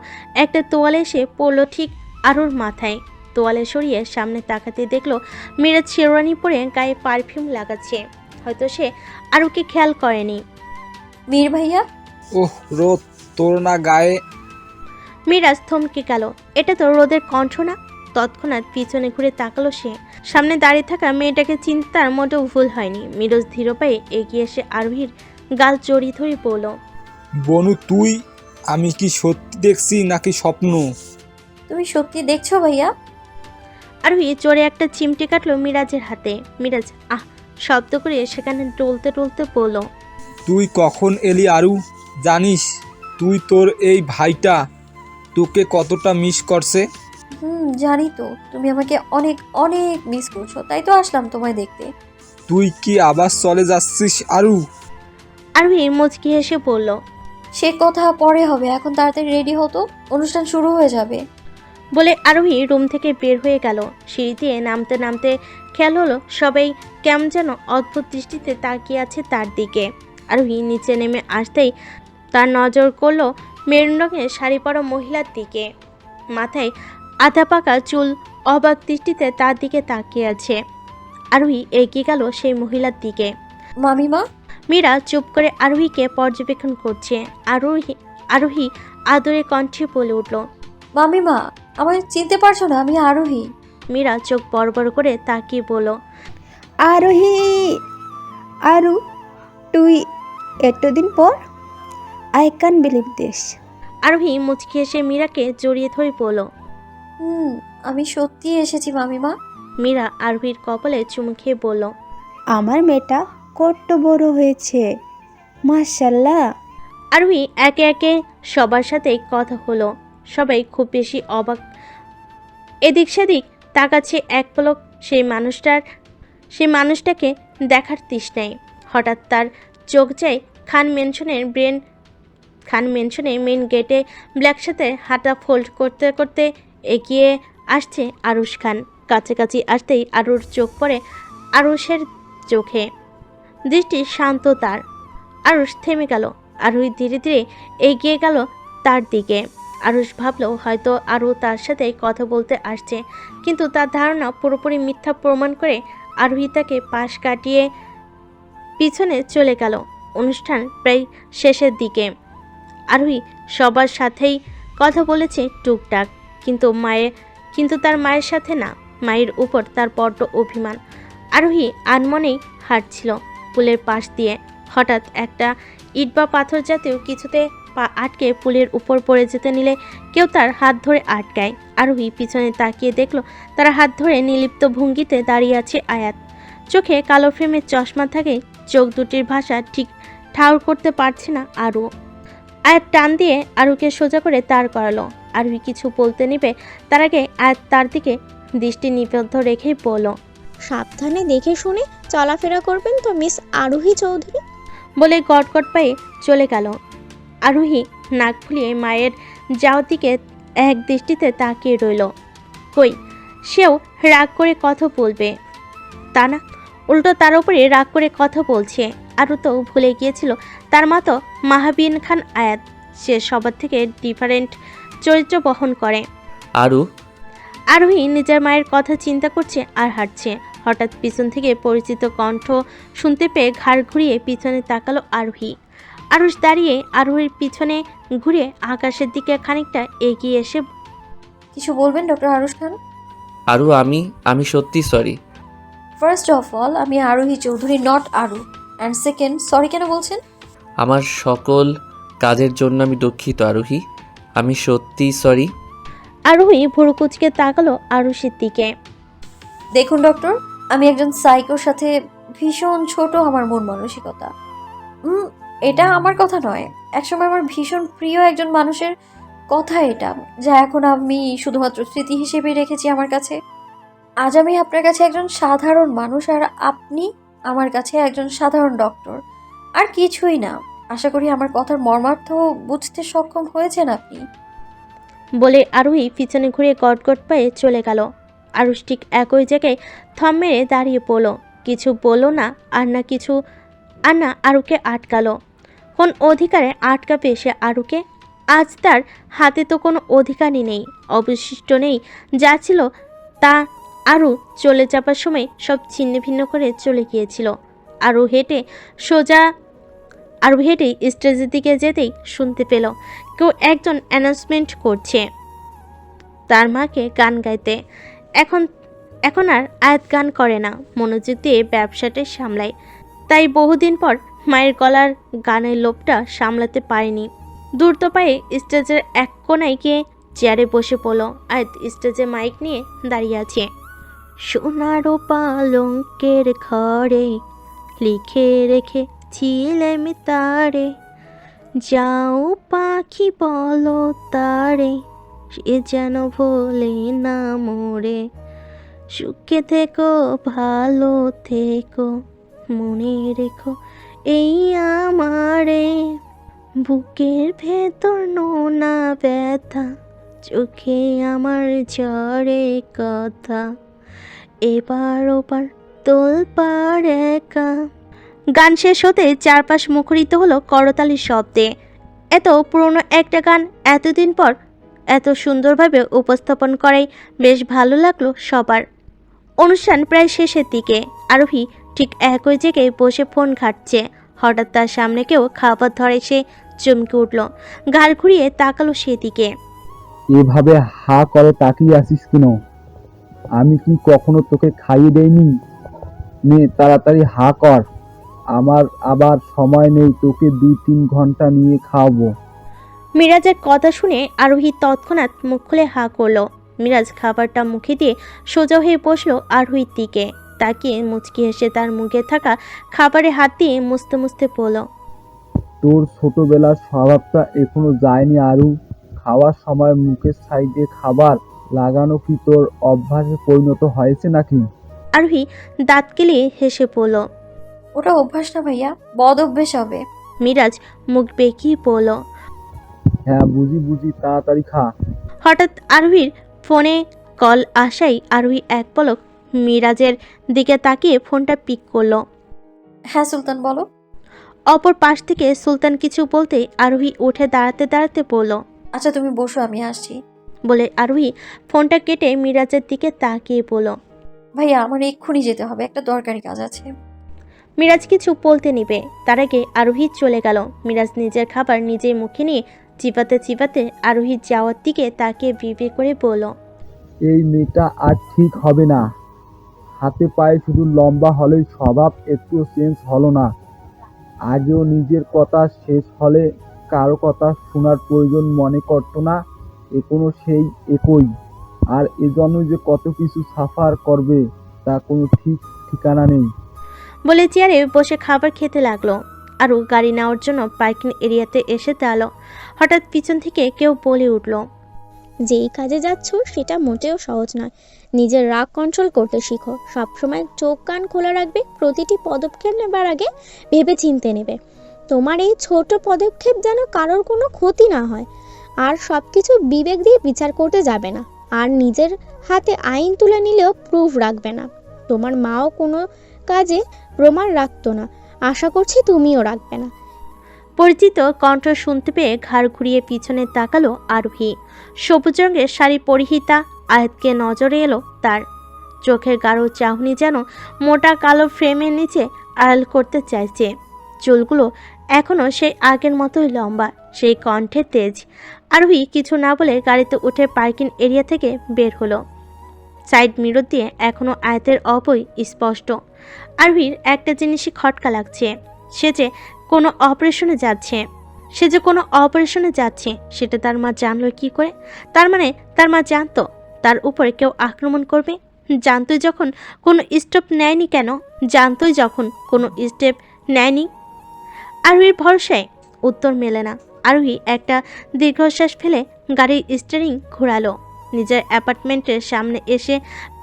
একটা তোয়ালে এসে পড়লো ঠিক আরুর মাথায়। তোয়ালে সরিয়ে সামনে তাকাতে দেখলো মিরাজ শেরওয়ানি পরে গায়ে পারফিউম লাগাচ্ছে। হয়তো সে আরুকে খেয়াল করেনি। মীর ভাইয়া। ওহ রোদ, তোর না গায়ে। মিরাজ থমকে গেল। এটা তো রোদের কণ্ঠ না। তৎক্ষণাৎ পিছনে ঘুরে তাকালো সে। সামনে দাঁড়িয়ে থাকা মেয়েটাকে চিনতে তার মোটেও ভুল হয়নি। মিরাজ ধীর পায়ে এগিয়ে এসে আরোহীর গাল জড়িয়ে ধরে বলল, বনু তুই, আমি কি সত্যি দেখছি নাকি স্বপ্ন? তুমি সত্যি দেখছো ভাইয়া? আরোহী জোরে একটা চিমটি কাটলো মিরাজের হাতে। মিরাজ আহ শব্দ করে সেখানে টলতে টলতে বলল, তুই কখন এলি আরু? জানিস তুই তোর এই ভাইটা তোকে কতটা মিস করছে? জানি তো, তুমি আমাকে অনেক অনেক মিস করছো, তাই তো আসলাম তোমায় দেখতে। তুই কি আবার চলে যাচ্ছিস আরু? আরোহী মুচকি হেসে বলল, সে কথা পরে হবে, এখন তাড়াতাড়ি রেডি হতো, অনুষ্ঠান শুরু হয়ে যাবে। বলে আরোহী রুম থেকে বের হয়ে গেল। সিঁড়ি দিয়ে নামতে নামতে খেয়াল হলো সবাই কেমন যেন অদ্ভুত দৃষ্টিতে তাকিয়ে আছে তার দিকে। আরোহী নিচে নেমে আসতেই তার নজর করলো মেরুন রঙের শাড়ি পরা মহিলার দিকে। মাথায় আধা পাকা চুল অবাক দৃষ্টিতে তার দিকে তাকিয়ে আছে। আরোহী এগিয়ে গেল সেই মহিলার দিকে। মামিমা। মীরা চুপ করে আরোহীকে পর্যবেক্ষণ করছে। আরোহী আদরে কণ্ঠে বলে উঠল, মামিমা, আমায় চিনতে পারছো না? আমি আরোহী। মীরা চোখ বড় বড় করে তাকিয়ে বলল, আরোহী, আরু, তুই এতদিন পর? I can believe this. আরোহী মুচকি এসে মীরাকে জড়িয়ে ধরে বলল, আমি সত্যি এসেছি মামিমা। মীরা আরোহীর কপালে চুমু খেয়ে বলল, আমার মেয়েটা কত বড় হয়েছে, মাশাল্লাহ। আরোহী একে একে সবার সাথে কথা হলো। সবাই খুব বেশি অবাক। এদিক সেদিক তাকাচ্ছে এক পলক সেই মানুষটাকে দেখার তৃষ্ণায়। হঠাৎ তার চোখ যায় খান মেনশনে মেন গেটে ব্ল্যাক সাথে হাঁটা ফোল্ড করতে করতে এগিয়ে আসছে আরুশ খান। কাছাকাছি আসতেই আরুর চোখ পড়ে আরুষের চোখে। দৃষ্টি শান্ত তার। আরুষ থেমে গেল। আরোহী ধীরে ধীরে এগিয়ে গেল তার দিকে। আরুষ ভাবলো হয়তো আরু তার সাথে কথা বলতে আসছে, কিন্তু তার ধারণা পুরোপুরি মিথ্যা প্রমাণ করে আরোহী তাকে পাশ কাটিয়ে পিছনে চলে গেল। অনুষ্ঠান প্রায় শেষের দিকে। আরোহী সবার সাথেই কথা বলেছে টুকটাক, কিন্তু তার মায়ের সাথে না। মায়ের উপর তার বড্ড অভিমান। আরোহী আনমনেই হাঁটছিল পুলের পাশ দিয়ে। হঠাৎ একটা ইট বা পাথর জাতীয় কিছুতে পা আটকে পুলের উপর পড়ে যেতে নিলে কেউ তার হাত ধরে আটকায়। আরোহী পিছনে তাকিয়ে দেখল তার হাত ধরে নিলিপ্ত ভঙ্গিতে দাঁড়িয়ে আছে আয়াত। চোখে কালো ফ্রেমের চশমা থাকে। চোখ দুটির ভাষা ঠিক ঠাউর করতে পারছে না আরু। আয়াত টান দিয়ে আরুকে সোজা করে দাঁড় করালো। আরোহী কিছু বলতে নিবে তার আগে আয়াত তার দিকে দৃষ্টি নিবদ্ধ রেখেই বলল, সাবধানে দেখে শুনে চলাফেরা করবেন তো মিস আরোহী চৌধুরী। বলে গটগট পায়ে চলে গেল। আরোহী নাক ফুলিয়ে মায়ের যাওয়ার দিকে এক দৃষ্টিতে তাকিয়ে রইল। কই, সেও রাগ করে কথা বলবে তা না, উল্টো তার উপরে রাগ করে কথা বলছে। আরও তো ভুলে গিয়েছিল তার মতো মাহাবিন খান আয়াত, সে সবার থেকে ডিফারেন্ট চরিত্র বহন করে। আরোহী নিজের মায়ের কথা চিন্তা করছে আর হাঁটছে। হঠাৎ পিছন থেকে পরিচিত কণ্ঠ শুনতে পেয়ে ঘাড় ঘুরিয়ে পিছনে তাকালো আরোহী। আরুষ দাঁড়িয়ে আরোহীর পিছনে ঘুরে আকাশের দিকে খানিকটা এগিয়ে এসে, কিছু বলবেন ডক্টর আরুষ খান? আমি সত্যি সরি। ফার্স্ট অফ অল, আমি আরোহী Chowdhury, not Aru. And second, sorry কেন বলছেন? আমার সকল কাজের জন্য আমি দুঃখিত আরোহী, আমি সত্যি সরি। আরোহী ভুরু কুচকে তাকালো আরুষের দিকে। দেখুন ডক্টর, আমি একজন সাইকোর সাথে ভীষণ ছোট আমার মন মানসিকতা। এটা আমার কথা নয়, একসময় আমার ভীষণ প্রিয় একজন মানুষের কথা এটা, যা এখন আমি শুধুমাত্র স্মৃতি হিসেবে রেখেছি আমার কাছে। আজ আমি আপনার কাছে একজন সাধারণ মানুষ, আর আপনি আমার কাছে একজন সাধারণ ডক্টর, আর কিছুই না। আশা করি আমার কথার মর্মার্থ বুঝতে সক্ষম হয়েছেন আপনি। বলে আরোহী পিছনে ঘুরে গটগট পায়ে চলে গেল। আরুষ ঠিক একই জায়গায় থম মেরে দাঁড়িয়ে পড়ল, কিছু বলল না আর না আরুকে আটকালো। কোন অধিকারে আটকাবে সে আরুকে? আজ তার হাতে তো কোনো অধিকারই নেই, অবশিষ্ট নেই যা ছিল তা। আরু চলে যাবার সময় সব ছিন্ন ভিন্ন করে চলে গিয়েছিল। আরু হেঁটে স্টেজের দিকে যেতেই শুনতে পেল কেউ একজন অ্যানাউন্সমেন্ট করছে তার মাকে গান গাইতে। এখন আর আয়াত গান করে না, মনোযোগ দিয়ে ব্যবসাটাই সামলায়। তাই বহুদিন পর মায়ের গলার গানের লোভটা সামলাতে পারেনি। দ্রুত পায়ে স্টেজের এক কোনায় গিয়ে চেয়ারে বসে পড়ল। আয়াত স্টেজে মাইক নিয়ে দাঁড়িয়ে আছে। সোনারও পালঙ্কের ঘরে লিখে রেখেছিলাম তারে, যাও পাখি বলো তারে, সে যেন ভোলে না মোরে, সুখে থেকো ভালো থেকো, মনে রেখো এই আমারে, বুকের ভেতর নোনা ব্যথা, চোখে আমার ঝরে কথা, এবার ওপার তোলপার একা। গান শেষ হতে চারপাশ মুখরিত হলো করতালির শব্দে। এত পুরনো একটা গান এতদিন পর এত সুন্দরভাবে উপস্থাপন করাই বেশ ভালো লাগলো সবার। অনুষ্ঠান প্রায় শেষের দিকে। আরোহী ঠিক একই জায়গায় বসে ফোন ঘাঁটছে। হঠাৎ তার সামনে কেউ খাবার ধরে সে চমকে উঠল, ঘাড় ঘুরিয়ে তাকালো সেদিকে। এভাবে হা করে তাকিয়ে আছিস কেন? আমি কি কখনো তোকে খাইয়ে দেইনি? নে তাড়াতাড়ি হা কর, আমার আবার সময় নেই, তোকে 2-3 ঘন্টা নিয়ে খাওয়াবো। মিরাজের কথা শুনে আরোহী তৎক্ষণাৎ মুখ খুলে হা করলো। মিরাজ খাবারটা মুখে দিয়ে সোজা হয়ে বসলো আরোহীর দিকে, তাকিয়ে মুচকি হেসে তার মুখে থাকা খাবারে হাত দিয়ে মুছতে মুছতে বলল, তোর ছোটবেলার স্বভাবটা এখনো যায়নি আরু। খাওয়ার সময় মুখের সাইডে খাবার লাগানো কি তোর অভ্যাসে পরিণত হয়েছে নাকি? আরোহী দাঁত কেলিয়ে হেসে বলল, ওটা অভ্যাস না ভাইয়া, বদ অভ্যেস হবে। মিরাজ মুখ বেঁকিয়ে বলল, হ্যাঁ বুঝি, তাড়াতাড়ি খা। হঠাৎ আরোহীর ফোনে কল আসাই আরোহী এক পলক মিরাজের দিকে তাকিয়ে ফোনটা পিক করলো। হ্যাঁ সুলতান বলো। অপর পাশ থেকে সুলতান কিছু বলতেই আরোহী উঠে দাঁড়াতে বলল, আচ্ছা তুমি বসো, আমি আসছি। বলে আরোহী ফোনটা কেটে মিরাজের দিকে তাকিয়ে বলল, ভাইয়া আমার এক্ষুনি যেতে হবে, একটা দরকারি কাজ আছে। মিরাজ কিছু বলতে নিবে তার আগে আরোহী চলে গেল। মিরাজ নিজের খাবার নিজের মুখে নিয়ে চিবাতে আরোহীর যাওয়ার দিকে তাকিয়ে বিড়বিড় করে বলল, এই মেয়েটা আর ঠিক হবে না। হাতে পায়ে শুধু লম্বা হলেই স্বভাব একটু চেঞ্জ হলো না। আগেও নিজের কথা শেষ হলে কারো কথা শোনার প্রয়োজন মনে করতো না, এখনো সেই একই। আর এজন্য যে কত কিছু সাফার করবে তা কোনো ঠিক ঠিকানা নেই। বলে চেয়ারে বসে খাবার খেতে লাগলো। আরও গাড়ি নেওয়ার জন্য পার্কিং এরিয়াতে এসে দাঁড়ালো। হঠাৎ পিছন থেকে কেউ বলে উঠল, যেই কাজে যাচ্ছ সেটা মোটেও সহজ নয়, নিজের রাগ কন্ট্রোল করতে শিখো, সবসময় চোখ কান খোলা রাখবে, প্রতিটি পদক্ষেপ নেবার আগে ভেবে চিনতে নেবে। তোমার এই ছোট পদক্ষেপ যেন কারোর কোনো ক্ষতি না হয়, আর সব কিছু বিবেক দিয়ে বিচার করতে যাবে না, আর নিজের হাতে আইন তুলে নিলেও প্রুফ রাখবে না। তোমার মাও কোনো কাজে প্রমাণ রাখতো না, আশা করছি তুমিও রাখবে না। পরিচিত কণ্ঠ শুনতে পেয়ে ঘাড় ঘুরিয়ে পিছনে তাকালো আরোহী। সবুজ রঙের শাড়ি পরিহিতা আয়াতকে নজরে এলো তার। চোখের গাঢ় চাহনি যেন মোটা কালো ফ্রেমের নিচে আড়াল করতে চাইছে। চুলগুলো এখনও সেই আগের মতোই লম্বা, সেই কণ্ঠে তেজ। আরোহী কিছু না বলে গাড়িতে উঠে পার্কিং এরিয়া থেকে বের হলো। সাইড মিরর দিয়ে এখনও আয়াতের অবই স্পষ্ট। আরোহীর একটা জিনিসই খটকা লাগছে, সে যে কোনো অপারেশনে যাচ্ছে সেটা তার মা জানলো কি করে? তার মানে তার মা জানতো তার উপরে কেউ আক্রমণ করবে। জানতোই যখন কোনো স্টেপ নেয়নি কেন? জানতোই যখন কোনো স্টেপ নেয়নি। আরোহীর ভরসায় উত্তর মেলে না। আরোহী একটা দীর্ঘশ্বাস ফেলে গাড়ির স্টিয়ারিং ঘোরালো। নিজের অ্যাপার্টমেন্টের সামনে এসে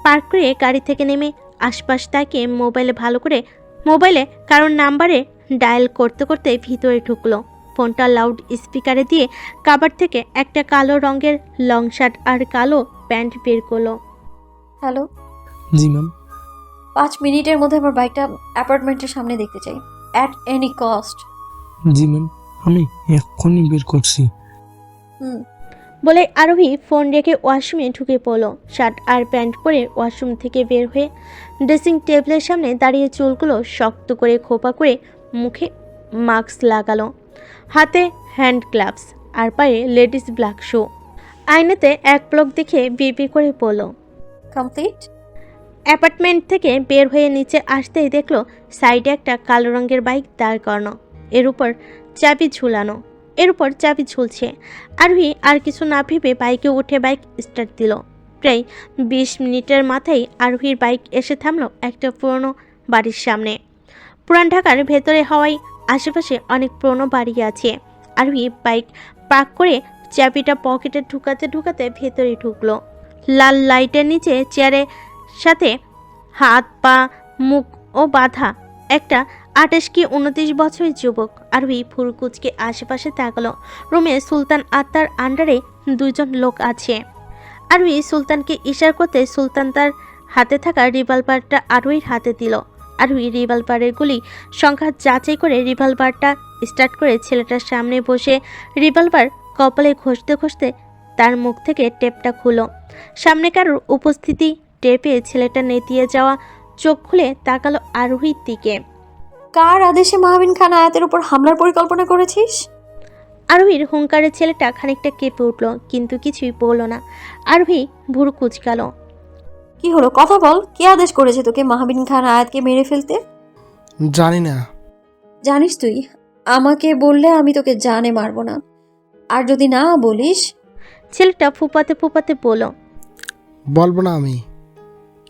পার্ক করে গাড়ি থেকে নেমে আশপাশ তাকিয়ে মোবাইলে কারোর নাম্বারে ডায়াল করতে করতে ভিতরে ঢুকলো। ফোনটা লাউড স্পিকারে দিয়ে কাবার থেকে একটা কালো রঙের লং শার্ট আর কালো প্যান্ট বের করলো। হ্যালো, জি ম্যাম। 5 মিনিটের মধ্যে আমার বাইকটা অ্যাপার্টমেন্টের সামনে দেখতে চাই, at any cost. G ma'am, আমি এক্ষুনি বের করছি। বলে আরোহী ফোন রেখে ওয়াশরুমে ঢুকে পড়লো। শার্ট আর প্যান্ট পরে ওয়াশরুম থেকে বের হয়ে ড্রেসিং টেবিলের সামনে দাঁড়িয়ে চুলগুলো শক্ত করে খোপা করে মুখে মাস্ক লাগালো, হাতে হ্যান্ড গ্লাভস আর পায়ে লেডিস ব্ল্যাক শু। আয়নাতে এক পলক দেখে বিড়বিড় করে পড়ল। কমপ্লিট। অ্যাপার্টমেন্ট থেকে বের হয়ে নিচে আসতেই দেখলো সাইডে একটা কালো রঙের বাইক দাঁড় করানো, এর উপর চাবি ঝুলছে। আরোহী আর কিছু না ভেবে বাইকে উঠে বাইক স্টার্ট দিল। প্রায় 20 মিনিটের মাথায় আরোহীর বাইক এসে থামলো একটা পুরনো বাড়ির সামনে। পুরান ঢাকার ভেতরে হওয়ায় আশেপাশে অনেক পুরনো বাড়ি আছে। আরোহী বাইক পার্ক করে চাবিটা পকেটে ঢুকাতে ভেতরে ঢুকলো। লাল লাইটের নিচে চেয়ারের সাথে হাত পা মুখ ও বাঁধা একটা 28 কি 29 বছরের যুবক। আরোহী ফুলকুচকে আশেপাশে তাকালো। রুমে সুলতান আত্মার আন্ডারে 2 জন লোক আছে। আরোহী সুলতানকে ইশারা করতে সুলতান তার হাতে থাকা রিভলভারটা আরোহীর হাতে দিল। আরোহী রিভলভারের গুলি সংখ্যা যাচাই করে রিভলভারটা স্টার্ট করে ছেলেটার সামনে বসে রিভলভার কপালে ঘষতে তার মুখ থেকে টেপটা খুলো। সামনে কারোর উপস্থিতি টের পেয়ে ছেলেটা নেতিয়ে যাওয়া চোখ খুলে তাকালো আরোহীর দিকে। কার আদেশে মাহবিন খান আয়াতের উপর হামলার পরিকল্পনা করেছিস? আরোহীর হুঙ্কারে ছেলেটা খানিকটা কেঁপে উঠল, কিন্তু কিছুই বলল না। আরোহী ভুরু কুঁচকাল। কি হলো, কথা বল। কে আদেশ করেছে তোকে মাহবিন খান আয়াতকে মেরে ফেলতে? জানি না। জানিস তুই? আমাকে বললে আমি তোকে জানে মারবো না, আর যদি না বলিস। ছেলেটা ফুপাতে বলল, বলবো না, আমি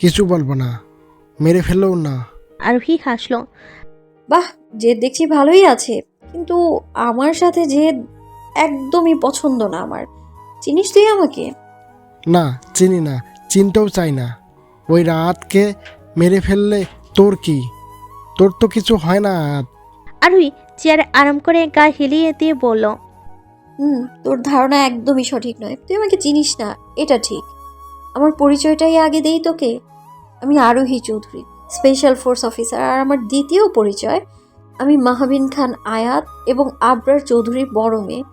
কিছু বলবো না, মেরে ফেললেও না। আরোহী হাসলো। বাহ, জেদ দেখছি ভালোই আছে, কিন্তু আমার সাথে জেদ একদমই পছন্দ না আমার। চিনিস তুই আমাকে? না, চিনি না, চিনতেও চাই না। ওই রাতকে মেরে ফেললে তোর কি? তোর তো কিছু হয় না। আরোহী চেয়ারে আরাম করে গা হিলিয়ে দিয়ে বলল, তোর ধারণা একদমই সঠিক নয়। তুই আমাকে চিনিস না, এটা ঠিক। আমার পরিচয়টাই আগে দেই তোকে। আমি আরোহী চৌধুরী, স্পেশাল ফোর্স অফিসার। আর আমার দ্বিতীয় পরিচয়, আমি মাহবিন খান আয়াত এবং আবরার চৌধুরীর বড় মেয়ে।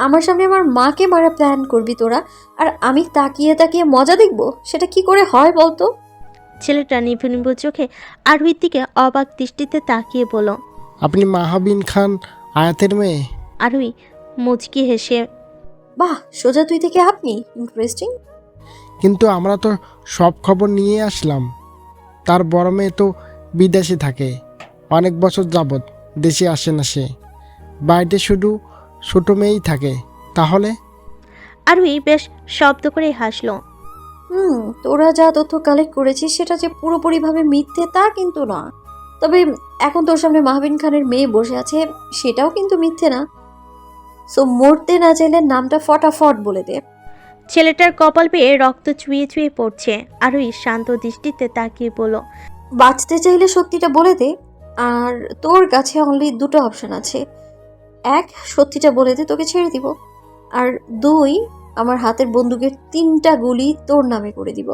আমার সামনে আমার মাকে মারা প্ল্যান করবি তোরা, আর আমি তাকিয়ে মজা দেখব? সেটা কি করে হয় বলতো? ছেলেটা নিভু চোখে আরোহীর দিকে অবাক দৃষ্টিতে তাকিয়ে বলল, আপনি মাহবিন খান আয়াতের মেয়ে? আরোহী মুচকি হেসে, বাহ, সোজা তুই থেকে আপনি, ইন্টারেস্টিং। কিন্তু আমরা তো সব খবর নিয়ে আসলাম। তার বড় মেয়ে তো বিদেশে থাকে, অনেক বছর যাবৎ দেশে আসে না সে। বাড়িতে শুধু ছোট মেয়েই থাকে। তাহলে? আরোহী বেশ শব্দ করে হাসলো। তোরা যা তথ্য কালেক্ট করেছিস সেটা যে পুরোপুরিভাবে মিথ্যে তা কিন্তু না। তবে এখন তোর সামনে মাহবিন খানের মেয়ে বসে আছে, সেটাও কিন্তু মিথ্যে না। সো মরতে না চাইলে নামটা ফটাফট বলে দে। ছেলেটার কপাল পেয়ে রক্ত চুইয়ে পড়ছে। আরোহী শান্ত দৃষ্টিতে তাকিয়ে বলল, বাঁচতে চাইলে সত্যিটা বলে দে। আর তোর কাছে অনলি 2টো অপশন আছে। 1, সত্যিটা বলে দে, তোকে ছেড়ে দিব। আর 2, আমার হাতের বন্দুকের 3টা গুলি তোর নামে করে দিব।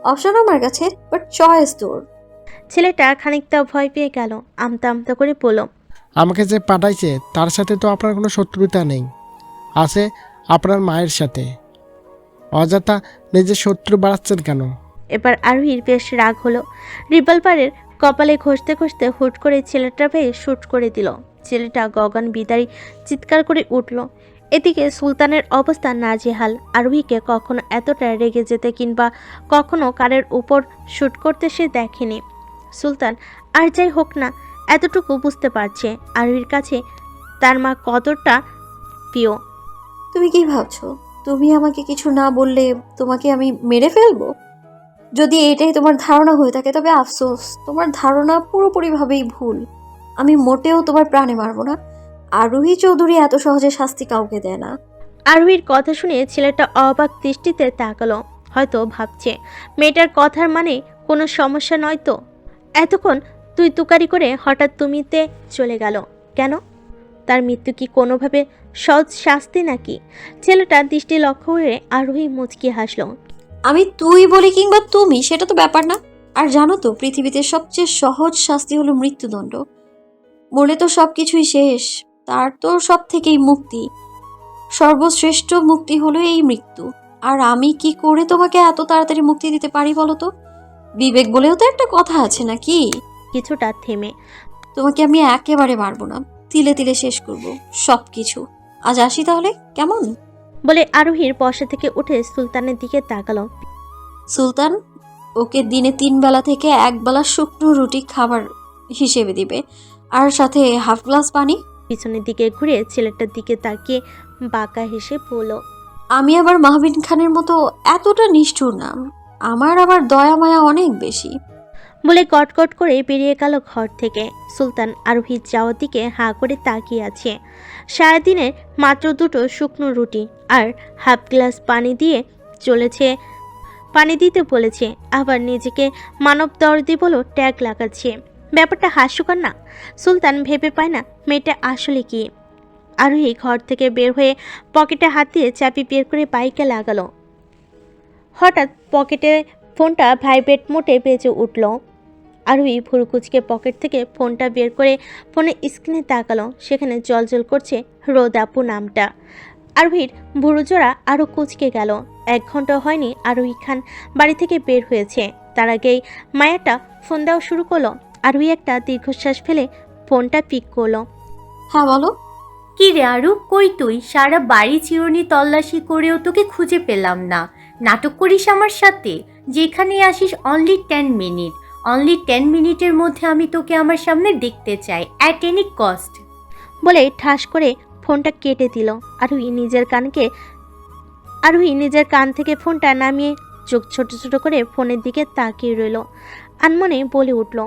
অপশন আমার কাছে, বাট চয়েস তোর। ছেলেটা খানিকটা ভয় পেয়ে গেল, আমতা আমতা করে বলল, আমাকে যে পাঠাইছে তার সাথে তো আপনার কোনো শত্রুতা নেই, আছে আপনার মায়ের সাথে। অযথা নিজের শত্রু বাড়াচ্ছেন কেন? এবার আরোহীর বেশ রাগ হলো। রিভলভারের কপালে ঘষতে ঘষতে হুট করে ছেলেটা পেয়ে শ্যুট করে দিল। ছেলেটা গগন বিদারী চিৎকার করে উঠল। এদিকে সুলতানের অবস্থা নাজেহাল। আরোহীকে কখনো এতটা রেগে যেতে কিংবা কখনো কারের উপর শ্যুট করতে সে দেখেনি। সুলতান আর যাই হোক না, এতটুকু বুঝতে পারছে আরোহীর কাছে তার মা কতটা প্রিয়। তুমি কি ভাবছো তুমি আমাকে কিছু না বললে তোমাকে আমি মেরে ফেলবো? যদি এটাই তোমার ধারণা হয়ে থাকে তবে আফসোস, তোমার ধারণা পুরোপুরিভাবেই ভুল। আমি মোটেও তোমার প্রাণে মারবো না। আরোহী চৌধুরী এত সহজে শাস্তি কাউকে দেয় না। আরোহীর কথা শুনে ছেলেটা অবাক দৃষ্টিতে তাকালো। হয়তো ভাবছে মেয়েটার কথার মানে কোনো সমস্যা নয় তো। এতক্ষণ তুই তুকারি করে হঠাৎ তুমিতে চলে গেল কেন? তার মৃত্যু কি কোনোভাবে সহজ শাস্তি নাকি? ছেলেটা দৃষ্টি লক্ষ্য করে আরোহী মুচকি হাসলো। আমি তুই বলি কিংবা তুমি সেটা তো ব্যাপার না। আর জানো তো পৃথিবীতে সবচেয়ে সহজ শাস্তি হলো মৃত্যুদণ্ড। মরলে তো সবকিছুই শেষ, তার তো সব থেকেই মুক্তি। সর্বশ্রেষ্ঠ মুক্তি হলো এই মৃত্যু। আর আমি কি করে তোমাকে এত তাড়াতাড়ি মুক্তি দিতে পারি বলো তো? বিবেক বলেও তো একটা কথা আছে নাকি? কিছুটা থেমে, তোমাকে আমি একেবারে মারবো না, তিলে তিলে শেষ করব সবকিছু। আজ আসি তাহলে, কেমন? বলে আরোহীর বসা থেকে উঠে সুলতানের দিকে তাকালো। সুলতান ওকে দিনে 3 বেলা থেকে 1 বেলা শুকনো রুটি খাবার হিসেবে দিবে, আর সাথে হাফ গ্লাস পানি। পিছনের দিকে ঘুরে ছেলেটার দিকে তাকিয়ে বাঁকা হেসে বলল, আমি আবার মাহবিন খানের মতো এতটা নিষ্ঠুর না, আমার আবার দয়া মায়া অনেক বেশি। বলে কটকট করে বেরিয়ে গেল ঘর থেকে। সুলতান আরোহীর যাওয়ার দিকে হাঁ করে তাকিয়ে আছে। সারাদিনে মাত্র 2টো শুকনো রুটি আর হাফ গ্লাস পানি দিতে বলেছে, আবার নিজেকে মানব দরদি বলে ট্যাগ লাগাচ্ছে। ব্যাপারটা হাস্যকর না? সুলতান ভেবে পায় না মেয়েটা আসলে কি। আরোহী ঘর থেকে বের হয়ে পকেটে হাত দিয়ে চাবি বের করে বাইকে লাগালো। হঠাৎ পকেটে ফোনটা ভাইব্রেট মোডে বেজে উঠল। আরোহী ভুরু কুচকে পকেট থেকে ফোনটা বের করে ফোনের স্ক্রিনে তাকালো। সেখানে জলজল করছে রোদাপু নামটা। আরোহীর ভুরু জোড়া আরও কুচকে গেল। 1 ঘন্টা হয়নি আরোহী খান বাড়ি থেকে বের হয়েছে, তার আগেই মায়াটা ফোন দেওয়া শুরু করলো। আরোহী একটা দীর্ঘশ্বাস ফেলে ফোনটা পিক করলো। হ্যাঁ বলো। কি রে আরু, কই তুই? সারা বাড়ি চিরুনি তল্লাশি করেও তোকে খুঁজে পেলাম না। নাটক করিস আমার সাথে? যেখানে আসিস অনলি 10 মিনিট, অনলি 10 মিনিটের মধ্যে আমি তোকে আমার সামনে দেখতে চাই, অ্যাট এনি কস্ট। বলে ঠাস করে ফোনটা কেটে দিল। আরোহী নিজের কান থেকে ফোনটা নামিয়ে চোখ ছোট ছোট করে ফোনের দিকে তাকিয়ে রইল। আনমনে বলে উঠল,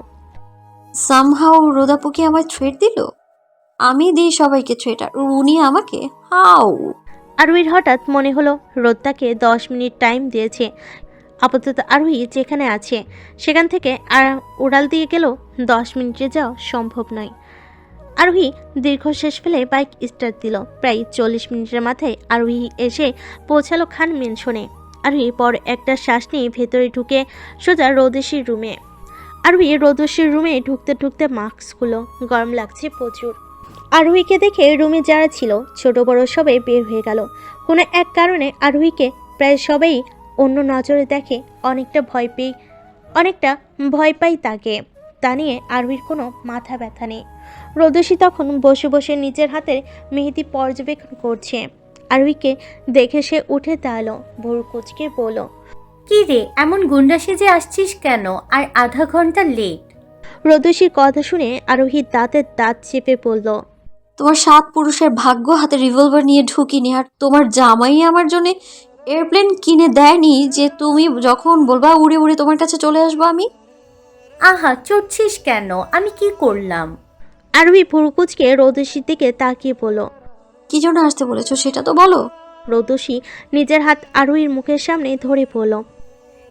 সামহাউ রোদাপুকে আমার থ্রেট দিল। আমি দিই সবাইকে থ্রেট, আর উনি আমাকে? হাউ! আরোহীর হঠাৎ মনে হলো রোদ্দাকে 10 মিনিট টাইম দিয়েছে। আপাতত আরোহী যেখানে আছে সেখান থেকে আর উড়াল দিয়ে গেলেও 10 মিনিটে যাওয়া সম্ভব নয়। আরোহী দীর্ঘশ্বাস ফেলে বাইক স্টার্ট দিল। প্রায় 40 মিনিটের মাথায় আরোহী এসে পৌঁছালো খান মেনশনে। আরোহী পর একটা শ্বাস নিয়ে ভেতরে ঢুকে সোজা রোদেশির রুমে। আরোহী রোদেশির রুমে ঢুকতে ঢুকতে মাস্ক খুলো, গরম লাগছে প্রচুর। আরোহীকে দেখে রুমে যারা ছিল ছোট বড় সবাই বের হয়ে গেল। কোনো এক কারণে আরোহীকে প্রায় সবাই অন্য নজরে দেখে। অনেকটা ভয় পাই তাকে। তা নিয়ে আরোহীর কোনো মাথা ব্যথা নেই। রোদসী তখন বসে বসে নিজের হাতের মেহেদি পর্যবেক্ষণ করছে। আরোহীকে দেখে সে উঠে দাঁড়ালো, ভোর কুচকে বলল, কি রে, এমন গুন্ডা সেজে আসছিস কেন? আর আধা ঘন্টা লেট। রোদসীর কথা শুনে আরোহীর দাঁতের দাঁত চেপে বলল, তোমার 7 পুরুষের ভাগ্য হাতে রিভলভার নিয়ে ঢুকিনি, আর তোমার জামাই আমার জন্য এয়ারপ্লেন কিনে দেয়নি যে তুমি যখন বলবা উড়ে উড়ে তোমার কাছে চলে আসবো আমি। আহা, চড়ছিস কেন? আমি কি করলাম? আরোহী ভোর কুচকে রোদসীর দিকে তাকিয়ে বলল, কি জন্য আসতে বলেছো সেটা তো বলো। রোদসী নিজের হাত আরোহীর মুখের সামনে ধরে বলল,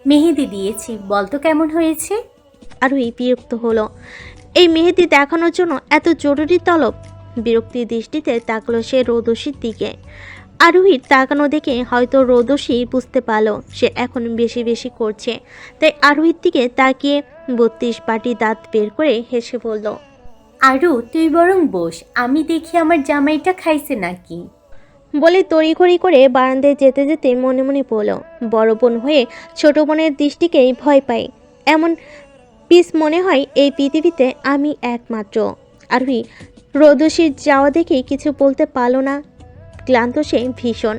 মেহেদি দিয়েছি, বলতো কেমন হয়েছে? আরোহী বিরক্ত হলো। এই মেহেদি দেখানোর জন্য এত জরুরি তলব? বিরক্তির দৃষ্টিতে তাকালো সে রোদসীর দিকে। আরোহীর তাকানো দেখে হয়তো রোদসী বুঝতে পারল সে এখন বেশি বেশি করছে, তাই আরোহীর দিকে তাকিয়ে 32 পাটি দাঁত বের করে হেসে বলল, আরু তুই বরং বস, আমি দেখি আমার জামাইটা খাইছে নাকি। বলে তড়িঘড়ি করে বারান্দায় যেতে যেতে মনে মনে বলল, বড় বোন হয়ে ছোট বোনের দৃষ্টিকেই ভয় পাই। এমন পিস মনে হয় এই পৃথিবীতে আমি একমাত্র। আরোহী রোদসির যাওয়া দেখে কিছু বলতে পারল না। ক্লান্ত সে ভীষণ।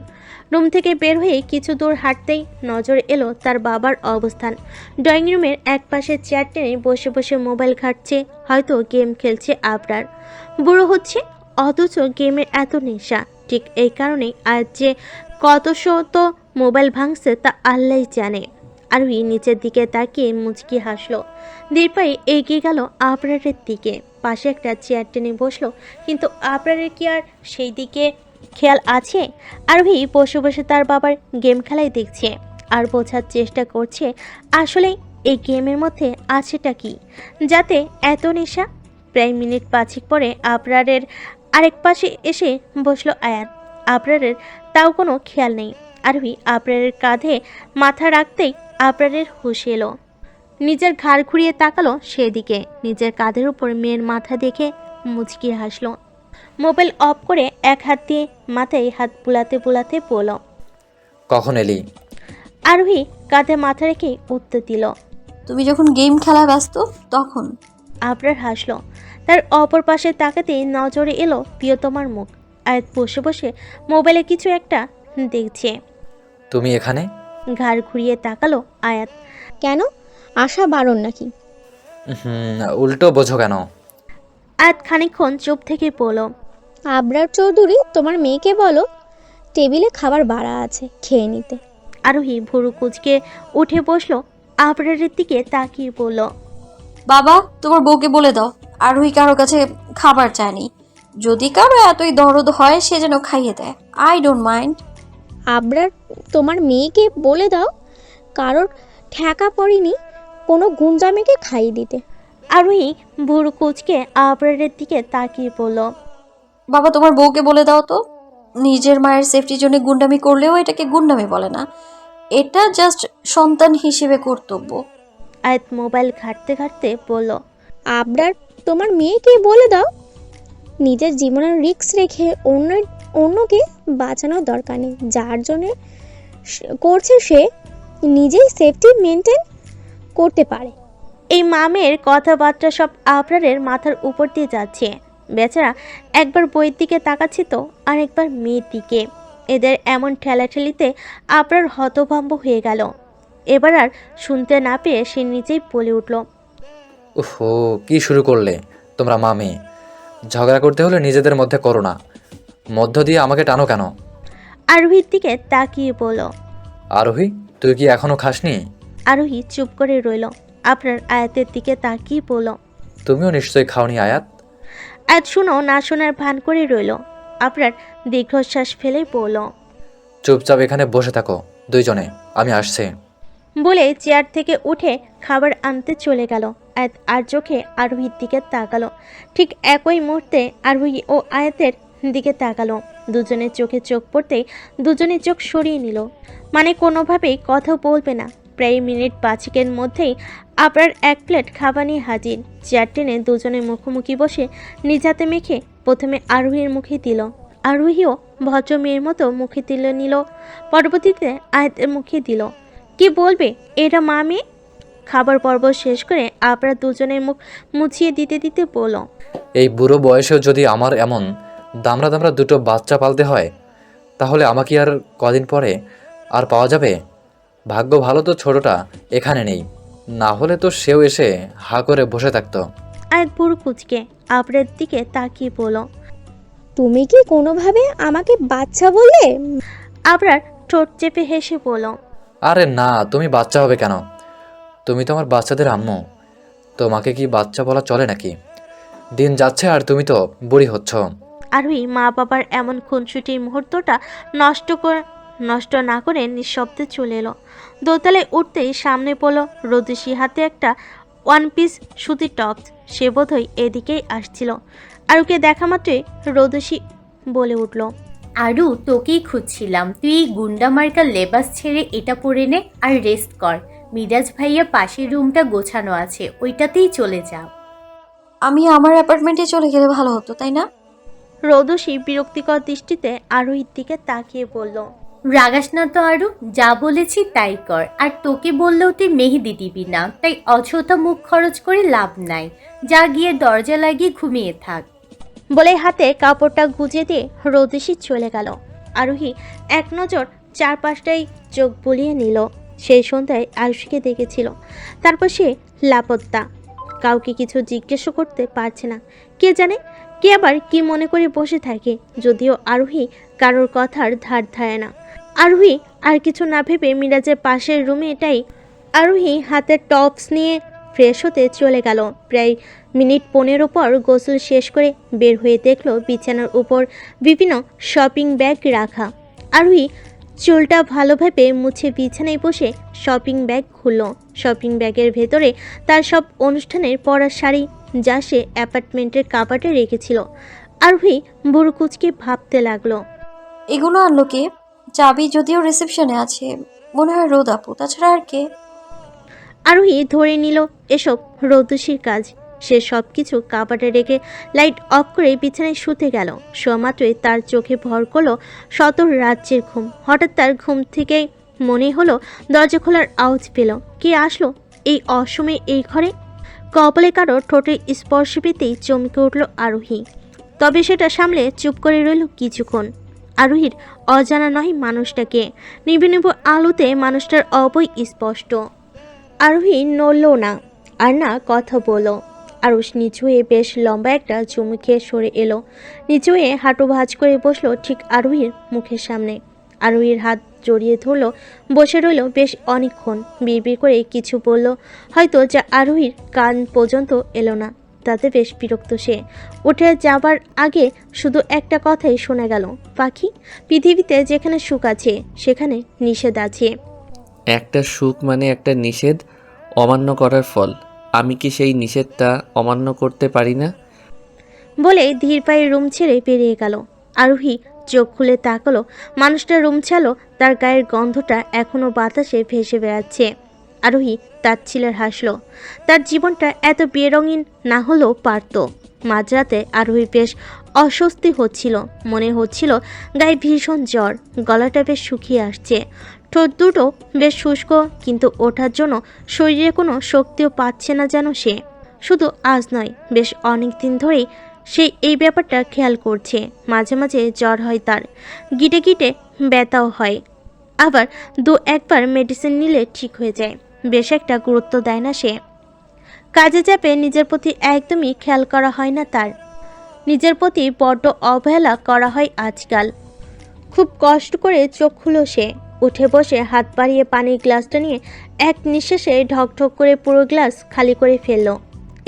রুম থেকে বের হয়ে কিছু দূর হাঁটতেই নজর এলো তার বাবার অবস্থান। ড্রয়িং রুমের এক পাশে চেয়ার টেনে বসে বসে মোবাইল ঘাঁটছে, হয়তো গেম খেলছে আবরার। বুড়ো হচ্ছে অথচ গেমের এত নেশা। ঠিক এই কারণেই আজ যে কত শত মোবাইল ভাঙছে তা আল্লাহই জানে। আরোহী নিচের দিকে তাকিয়ে মুচকি হাসলো। দীর্ঘায় এগিয়ে গেল আবরারের দিকে, পাশে একটা চেয়ার টেনে বসলো। কিন্তু আবরারের কি আর সেই দিকে খেয়াল আছে? আরোহী বসে বসে তার বাবার গেম খেলাই দেখছে আর বোঝার চেষ্টা করছে আসলে এই গেমের মধ্যে আছেটা কি, যাতে এত নেশা। প্রায় মিনিট 5 পরে আবরারের আরেক পাশে এসে বসলো আয়াত। আবরারের তাও কোনো খেয়াল নেই। আরোহী আবরারের কাঁধে মাথা রাখতেই আবরারের হুঁশ এলো। নিজের ঘাড় ঘুরিয়ে তাকালো সেদিকে। নিজের কাঁধের উপর মেয়ের মাথা দেখে মুচকি হাসলো। মোবাইল অফ করে এক হাত দিয়ে মাথায় হাত বুলাতে বুলাতে বলল, কখন এলি? আরোহী কাঁধে মাথা রেখে উত্তর দিল, তুমি যখন গেম খেলা ব্যস্ত তখন। আবরার হাসলো। তার অপর পাশে তাকাতেই নজরে এলো প্রিয়তমার মুখ। আয়াত বসে বসে মোবাইলে কিছু একটা দেখছে। তুমি এখানে? ঘাড় ঘুরিয়ে তাকালো আয়াত। কেন, আশা বারণ নাকি? উল্টো বোঝো কেন? আয়াত খানিকক্ষণ চুপ থেকে বলল, আবরার চৌধুরী তোমার মেয়েকে বলো টেবিলে খাবার বাড়া আছে, খেয়ে নিতে। আরোহী ভুরু কুচকে উঠে বসলো। আবরারের দিকে তাকিয়ে বলল, বাবা তোমার বউকে বলে দাও আরোহী কারো কাছে খাবার চায়নি। যদি কারো এতই দরদ হয় সে যেন খাইয়ে দেয়। I don't mind. আবরার তোমার মেয়েকে বলে দাও কারোর ঠেকা পড়েনি কোনো গুন্ডামিকে খাইয়ে দিতে। আরোহী ভুরু কুচকে আবরারের দিকে তাকিয়ে বলল, বাবা তোমার বউকে বলে দাও তো, নিজের মায়ের সেফটির জন্য গুন্ডামি করলেও এটাকে গুন্ডামি বলে না, এটা জাস্ট সন্তান হিসেবে কর্তব্য। আয়াত মোবাইল ঘাঁটতে ঘাঁটতে বলল, আবরার তোমার মেয়েকে বলে দাও নিজের জীবনের রিস্ক রেখে অন্যকে বাঁচানোর দরকার নেই। যার জন্য করছে সে নিজেই সেফটি মেনটেন করতে পারে। এই মামের কথাবার্তা সব আবরারের মাথার উপর দিয়ে যাচ্ছে। বেচারা একবার বইয়ের দিকে তাকাচ্ছে তো আর একবার মেয়ের দিকে। এদের এমন ঠেলাঠেলিতে আবরার হতভম্ব হয়ে গেল। এবার আর শুনতে না পেয়ে সে নিজেই বলে উঠল, ওহো, কি শুরু করলে তোমরা মামি? ঝগড়া করতে হলে নিজেদের মধ্যে করো না, মধ্য দিয়ে আমাকে টানো কেন? আরোহীর দিকে তাকিয়ে বলল। আরোহী, তুই কি এখনো খাসনি? আরোহী চুপ করে রইল। আপনার আয়াতের দিকে তাকিয়ে বলল, তুমিও নিশ্চয়ই খাওনি আয়াত? আয়াত শুনো না শোনার ভান করে রইল। আপনার দীর্ঘশ্বাস ফেলে বলল, চুপচাপ এখানে বসে থাকো দুইজনে, আমি আসছি। বলে চেয়ার থেকে উঠে খাবার আনতে চলে গেল। আয়াত আর চোখে আরোহীর দিকে তাকালো। ঠিক একই মুহূর্তে আরোহী ও আয়াতের দিকে তাকালো। দুজনের চোখে চোখ পড়তেই দুজনের চোখ সরিয়ে নিল, মানে কোনোভাবেই কথা বলবে না। প্রায় মিনিট 5 মধ্যেই আপনার এক প্লেট খাবার নিয়ে হাজির। চেয়ার টেনে দুজনে মুখোমুখি বসে নিজ হাতে মেখে প্রথমে আরোহীর মুখে দিল। আরোহীও ভদ্র মেয়ের মতো মুখে তুলে নিল। পরবর্তীতে আয়াতের মুখে দিল। কি বলবে এটা মা মেয়ে? খাবার পর্ব শেষ করে আপনারা দুজনের মুখ মুছিয়ে দিতে দিতে বলল, এই বুড়ো বয়সেও যদি আমার এমন দামড়া দামড়া দুটো বাচ্চা পালতে হয়, তাহলে আমাকে আর কদিন পরে আর পাওয়া যাবে? ভাগ্য ভালো তো ছোটটা এখানে নেই, না হলে তো সেও এসে হা করে বসে থাকতো। আয়াত বুড়ো কুচকে আপনার দিকে তাকিয়ে বলল, তুমি কি কোনোভাবে আমাকে বাচ্চা বললে? আপনার ঠোঁট চেপে হেসে বলল, আরে না, তুমি বাচ্চা হবে কেন? তুমি তো আমার বাচ্চাদের আম্মু, তোমাকে কি বাচ্চা বলা চলে নাকি? দিন যাচ্ছে আর তুমি তো বুড়ি হচ্ছ। আরোহী মা বাবার এমন খুনসুটির মুহূর্তটা নষ্ট না করে নিঃশব্দে চলে এলো। দোতলায় উঠতেই সামনে পড়ল রোদসি হাতে একটা 1 পিস সুতির টপ। সে বোধহয় এদিকেই আসছিল। আরুকে দেখা মাত্রই রোদসি বলে উঠল, আরু তোকেই খুঁজছিলাম, তুই এই গুন্ডা মার্কার লেবাস ছেড়ে এটা পরে নে আর রেস্ট কর। মিরাজ ভাইয়া পাশের রুমটা গোছানো আছে, ওইটাতেই চলে যাও। আমি আমার অ্যাপার্টমেন্টে চলে গেলে ভালো হতো, তাই না? রোদসী বিরক্তিকর দৃষ্টিতে আরোহীর দিকে তাকিয়ে বলল, রাগাস না তো আরু, যা বলেছি তাই কর। আর তোকে বললেও তুই মেহেদি দিবি না, তাই অযথা মুখ খরচ করে লাভ নাই। যা গিয়ে দরজা লাগিয়ে ঘুমিয়ে থাক। বলে হাতে কাপড়টা গুজে দিয়ে রোদসী চলে গেল। আরোহী এক নজর চারপাশটাই চোখ বুলিয়ে নিল। সেই সন্ধ্যায় আয়ুষকে দেখেছিল, তারপর সে লাপত্তা। কাউকে কিছু জিজ্ঞেস করতে পারছে না। কে জানে কে আবার কি মনে করে বসে থাকে। যদিও আরোহী কারোর কথার ধার ধারে না। আরোহী আর কিছু না ভেবে মিরাজের পাশের রুমে এটাই। আরোহী হাতের টপস নিয়ে ফ্রেশ হতে চলে গেল। প্রায় মিনিট 15 পর গোসল শেষ করে বের হয়ে দেখলো বিছানার উপর বিভিন্ন শপিং ব্যাগ রাখা। আরোহী চুলটা ভালোভাবে মুছে বিছানায় বসে শপিং ব্যাগ খুলল। শপিং ব্যাগের ভেতরে তার সব অনুষ্ঠানের পরার শাড়ি, যা সে অ্যাপার্টমেন্টের কাবাটে রেখেছিল। আরোহী বুড়ো কুচকে ভাবতে লাগলো, এগুলো আনলো কে? চাবি যদিও রিসেপশনে আছে, মনে হয় রোদ আপু, তাছাড়া আর কে? আরোহী ধরে নিল এসব রোদসীর কাজ। সে সব কিছু কাবাটে রেখে লাইট অফ করে বিছানায় শুতে গেল। শোমাত্রই তার চোখে ভর করলো শত রাজ্যের ঘুম। হঠাৎ তার ঘুম থেকে মনে হলো দরজা খোলার আওয়াজ পেল। কে আসলো এই অসময়ে এই ঘরে? কপালে কারো ঠোঁটের স্পর্শ পেতেই চমকে উঠল আরোহী। তবে সেটা সামলে চুপ করে রইল কিছুক্ষণ। আরোহীর অজানা নয় মানুষটাকে। নিভু নিভু আলোতে মানুষটার অবৈ স্পষ্ট। আরোহী নড়ল না আর না কথা বলল। আরুষ নিচু হয়ে বেশ লম্বা একটা চুমু খেয়ে সরে এলো। নিচু হয়ে হাঁটু ভাঁজ করে বসলো ঠিক আরোহীর মুখের সামনে। আরোহীর হাত জড়িয়ে ধরলো, বসে রইল বেশ অনেকক্ষণ। বিড়বিড় করে কিছু বলল হয়তো, যা আরোহীর কান পর্যন্ত এলো না। তাতে বেশ বিরক্ত সে। উঠে যাবার আগে শুধু একটা কথাই শোনা গেল, পাখি, পৃথিবীতে যেখানে সুখ আছে সেখানে নিষেধ আছে। একটা সুখ মানে একটা নিষেধ অমান্য করার ফল। আমি কি সেই নিষেধটা অমান্য করতে পারি না? বলে ধীর পায়ে রুম ছেড়ে বেরিয়ে গেল। আরোহী চোখ খুলে তাকালো। মানুষটা রুম ছাড়লো, তার গায়ের গন্ধটা এখনো বাতাসে ভেসে বেড়াচ্ছে। আরোহী তাচ্ছিলের হাসলো। তার জীবনটা এত বেরঙিন না হলেও পারত। মাঝরাতে আরোহীর বেশ অস্বস্তি হচ্ছিল। মনে হচ্ছিল গায়ে ভীষণ জ্বর, গলাটা বেশ শুকিয়ে আসছে। ঠোঁট দুটো বেশ শুষ্ক, কিন্তু ওঠার জন্য শরীরে কোনো শক্তিও পাচ্ছে না যেন সে। শুধু আজ নয়, বেশ অনেক দিন ধরেই সে এই ব্যাপারটা খেয়াল করছে। মাঝে মাঝে জ্বর হয় তার, গিটে গিটে ব্যথাও হয়। আবার একবার মেডিসিন নিলে ঠিক হয়ে যায়। বেশ একটা গুরুত্ব দেয় না সে। কাজে চাপে নিজের প্রতি একদমই খেয়াল করা হয় না তার। নিজের প্রতি বড্ড অবহেলা করা হয় আজকাল। খুব কষ্ট করে চোখ খুলো সে। উঠে বসে হাত বাড়িয়ে পানির গ্লাসটা নিয়ে এক নিঃশ্বাসে ঢকঢক করে পুরো গ্লাস খালি করে ফেলল।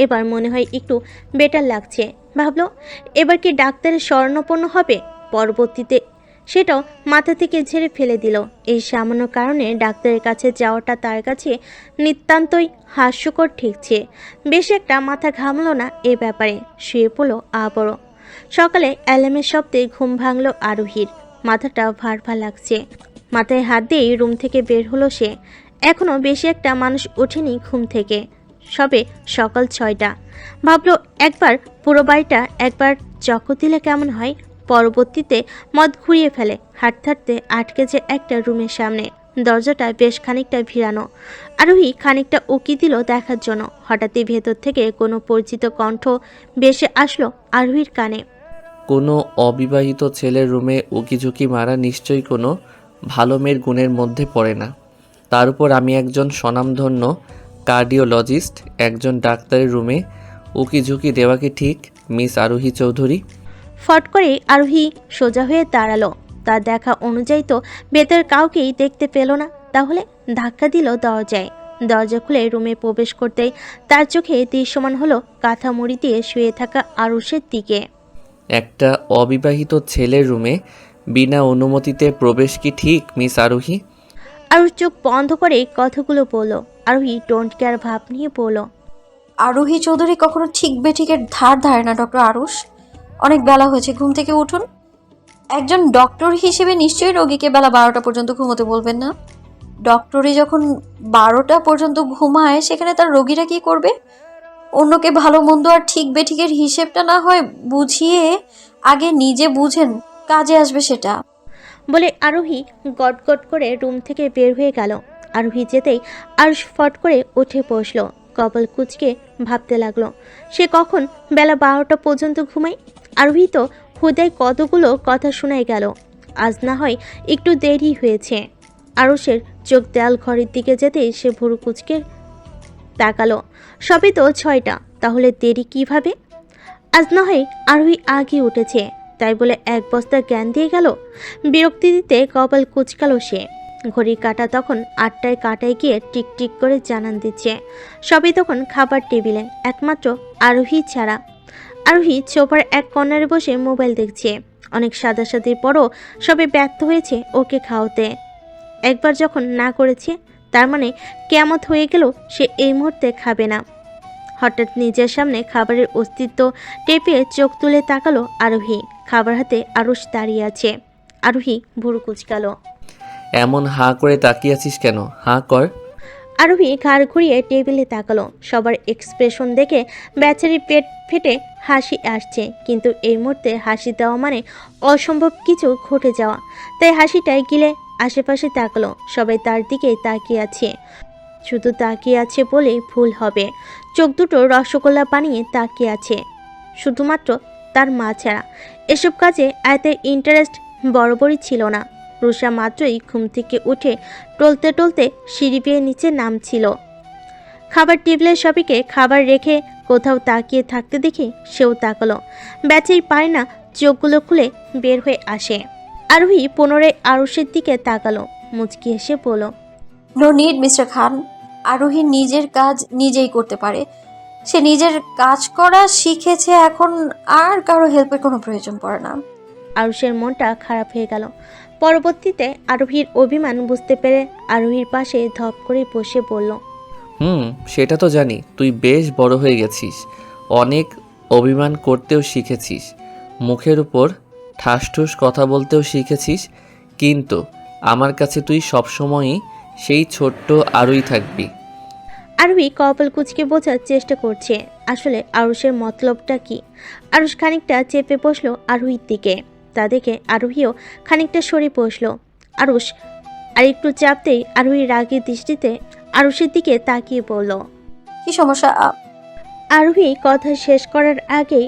এবার মনে হয় একটু বেটার লাগছে। ভাবলো এবার কি ডাক্তারের শরণাপন্ন হবে। পরবর্তীতে সেটাও মাথা থেকে ঝেড়ে ফেলে দিল। এই সামান্য কারণে ডাক্তারের কাছে যাওয়াটা তার কাছে নিতান্তই হাস্যকর ঠেকছে। বেশ একটা মাথা ঘামলো না এ ব্যাপারে। শুয়ে পড়লো আবারও। সকালে অ্যালার্মের শব্দে ঘুম ভাঙল আরোহীর। মাথাটা ভার ভার লাগছে। মাথায় হাত দিয়ে রুম থেকে বের হলো সে। এখনও বেশি একটা মানুষ ওঠেনি ঘুম থেকে। সবে সকাল 6টা। ভাবলো একবার পুরো বাড়িটা একবার চক্কর দিলে কেমন হয়। পরবর্তীতে মদ ঘুরিয়ে ফেলে। হাঁটতে হাঁটতে আটকে যে একটা রুমের সামনে। দরজাটা বেশ খানিকটা ভিড়ানো। আরোহী খানিকটা উকি দিল দেখার জন্য। হঠাৎই ভেতর থেকে কোনো পরিচিত কণ্ঠ ভেসে আসলো আরোহীর কানে। কোনো অবিবাহিত ছেলের রুমে উকিঝুঁকি মারা নিশ্চয়ই কোনো ভালো মেয়ের গুণের মধ্যে পড়ে না। তার উপর আমি একজন স্বনামধন্য কার্ডিওলজিস্ট। একজন ডাক্তারের রুমে উকিঝুঁকি দেওয়া কি ঠিক, মিস আরোহী চৌধুরী? ফট করে আরোহী সোজা হয়ে দাঁড়ালো। তার দেখা অনুযায়ী তো ভেতর কাউকেই দেখতে পেল না। তাহলে ধাক্কা দিল দরজায়। দরজা খুলে রুমে প্রবেশ করতেই তার চোখে দৃশ্যমান হলো কাঁথা মুড়ি দিয়ে শুয়ে থাকা আরুষের দিকে। একটা অবিবাহিত ছেলের রুমে বিনা অনুমতিতে প্রবেশ কি ঠিক, মিস আরোহী? আরুষ চোখ বন্ধ করে কথাগুলো বলল। আরোহী ডোন্ট কেয়ার ভাব নিয়ে বলল, আরোহী চৌধুরী কখনো ঠিক বেঠিকের ধার ধারে না ডক্টর আরুষ। অনেক বেলা হয়েছে, ঘুম থেকে উঠুন। একজন ডক্টর হিসেবে নিশ্চয়ই রোগীকে বেলা 12টা পর্যন্ত ঘুমোতে বলবেন না। ডক্টরে যখন 12টা পর্যন্ত ঘুমায় সেখানে তার রোগীরা কি করবে? অন্যকে ভালো মন্দ আর ঠিক বেঠিকের হিসেবটা না হয় বুঝিয়ে আগে নিজে বুঝেন, কাজে আসবে সেটা। বলে আরোহী গটগট করে রুম থেকে বের হয়ে গেল। আরোহী যেতেই আরুষ ফট করে উঠে বসলো। কপাল কুঁচকে ভাবতে লাগলো, সে কখন বেলা 12টা পর্যন্ত ঘুমায়। আরোহী তো হুদায় কতগুলো কথা শোনায় গেল, আজ না হয় একটু দেরি হয়েছে। আরুষের চোখ দেয়াল ঘরের দিকে যেতেই সে ভুরু কুঁচকে তাকালো। সবে তো 6টা, তাহলে দেরি কিভাবে? আজ না হয় আরোহী আগে উঠেছে, তাই বলে এক বস্তা জ্ঞান দিয়ে গেল। বিরক্তি দিতে কপাল কুচকালো সে। ঘড়ির কাঁটা তখন 8টায় কাঁটায় গিয়ে টিকটিক করে জানান দিচ্ছে। সবই তখন খাবার টেবিলে, একমাত্র আরোহী ছাড়া। আরোহী সোফার এক কর্নারে বসে মোবাইল দেখছে। অনেক সাদাসাদির পরও সবে ব্যর্থ হয়েছে ওকে খাওয়াতে। একবার যখন না করেছে, তার মানে কেয়ামত হয়ে গেল সে এই মুহূর্তে খাবে না। হঠাৎ নিজের সামনে খাবারের অস্তিত্ব টেপে চোখ তুলে তাকালো আরোহী। খাবার হাতে আরুষ দাঁড়িয়ে আছে। আরোহী ভুরু কুচকালো। এমন হাঁ করে তাকিয়ে আছিস কেন? হাঁ কর। আরোহী ঘাড় ঘুরিয়ে টেবিলে তাকালো। সবার এক্সপ্রেশন দেখে বেচারি পেট ফেটে হাসি আসছে, কিন্তু এই মুহূর্তে হাসি দেওয়া মানে অসম্ভব কিছু ঘটে যাওয়া। তাই হাসিটাই গিলে আশেপাশে তাকালো। সবাই তার দিকেই তাকিয়ে আছে। শুধু তাকিয়ে আছে বলেই ভুল হবে, চোখ দুটো রসগোল্লা বানিয়ে তাকিয়ে আছে। শুধুমাত্র তার মা ছাড়া। এসব কাজে আয়তের ইন্টারেস্ট বরাবরই ছিল না। রুষা মাত্রই ঘুম থেকে উঠে টলতে টলতে সিঁড়ি বেয়ে নিচে নামছিল। খাবার টেবিলের সবাইকে খাবার রেখে কোথাও তাকিয়ে থাকতে দেখে সেও তাকালো। বেচারি পায় না চোখগুলো খুলে বের হয়ে আসে। আরোহী পুনরায় আরুষের দিকে তাকালো, মুচকি এসে বলল, নো নিড মিস্টার খান। আরোহী নিজের কাজ নিজেই করতে পারে। সে নিজের কাজ করা শিখেছে, এখন আর কারো হেল্পের কোনো প্রয়োজন পড়ে না। আরুষের মনটা খারাপ হয়ে গেল। পরবর্তীতে আরোহীর অভিমান বুঝতে পেরে আরোহীর পাশে ধপ করে বসে বলল, সেটা তো জানি, তুই বেশ বড় হয়ে গেছিস, অনেক অভিমান করতেও শিখেছিস, মুখের উপর ঠাসঠুস কথা বলতেও শিখেছিস, কিন্তু আমার কাছে তুই সবসময়ই সেই ছোট্ট আরুই থাকবি। আরোহী কপাল কুঁচকে বোঝার চেষ্টা করছে আসলে আরুষের মতলবটা কি। আরুষ খানিকটা চেপে বসলো আরোহীর দিকে। তা দেখে আরোহীও খানিকটা সরে বসলো। আরুষ আরেকটু চাপতেই আরোহী রাগী দৃষ্টিতে আরুষের দিকে তাকিয়ে বলল, কি সমস্যা? আরোহী কথা শেষ করার আগেই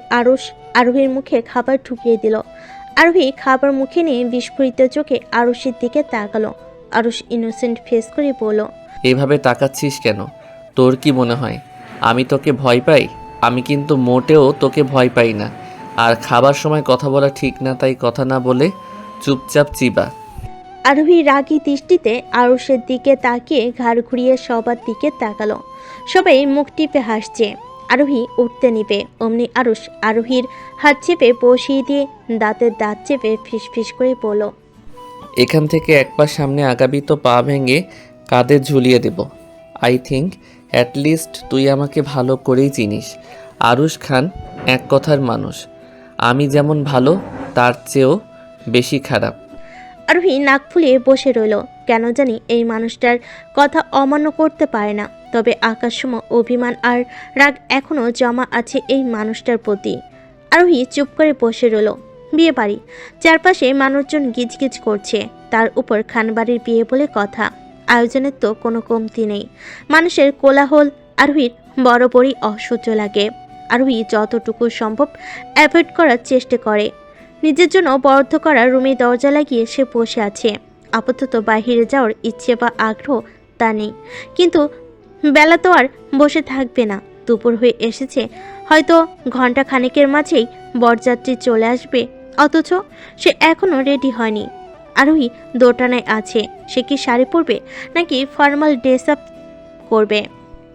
আরোহীর মুখে খাবার ঢুকিয়ে দিল। আরোহী খাবার মুখে নিয়ে বিস্ফোরিত চোখে আরুষের দিকে তাকালো। আরুষ ইনোসেন্ট ফেস করে বলল, এভাবে তাকাচ্ছিস কেন? তোর কি মনে হয় আমি তোকে ভয় পাই? আমি কিন্তু মোটেও তোকে ভয় পাই না। আর খাবার সময় কথা বলা ঠিক না, তাই কথা না বলে চুপচাপ চিবা। আরোহী রাগী দৃষ্টিতে আরুষের দিকে তাকিয়ে ঘাড় ঘুরিয়ে সবার দিকে তাকালো। সবাই মুখ টিপে হাসছে। আরোহী উঠতে নিবে অমনি আরুষ আরোহীর হাত চেপে বসিয়ে দিয়ে দাঁতের দাঁত চেপে ফিসফিস করে বলল, এখান থেকে এক পা সামনে আগাবি তো পা ভেঙে কাঁধে ঝুলিয়ে দেব। আই থিঙ্ক অ্যাটলিস্ট তুই আমাকে ভালো করেই চিনিস। আরুষ খান এক কথার মানুষ। আমি যেমন ভালো তার চেয়েও বেশি খারাপ। আরোহী নাক ফুলিয়ে বসে রইল। কেন জানি এই মানুষটার কথা অমান্য করতে পারে না, তবে আকাশসম অভিমান আর রাগ এখনও জমা আছে এই মানুষটার প্রতি। আরোহী চুপ করে বসে রইল। বিয়ে বাড়ি, চারপাশে মানুষজন গিজগিজ করছে, তার উপর খানবাড়ির বিয়ে বলে কথা। আয়োজনের তো কোনো কমতি নেই। মানুষের কোলাহল আরোহীর বরাবরই অসহ্য লাগে। আরোহী যতটুকু সম্ভব অ্যাভয়েড করার চেষ্টা করে। নিজের জন্য বরাদ্দ করা রুমে দরজা লাগিয়ে সে বসে আছে। আপাতত বাহিরে যাওয়ার ইচ্ছে বা আগ্রহ তা নেই, কিন্তু বেলা তো আর বসে থাকবে না। দুপুর হয়ে এসেছে, হয়তো ঘন্টা খানেকের মাঝেই বরযাত্রী চলে আসবে, অথচ সে এখনও রেডি হয়নি। আরোহী দোটানায় আছে, সে কি শাড়ি পরবে নাকি ফর্মাল ড্রেস আপ করবে।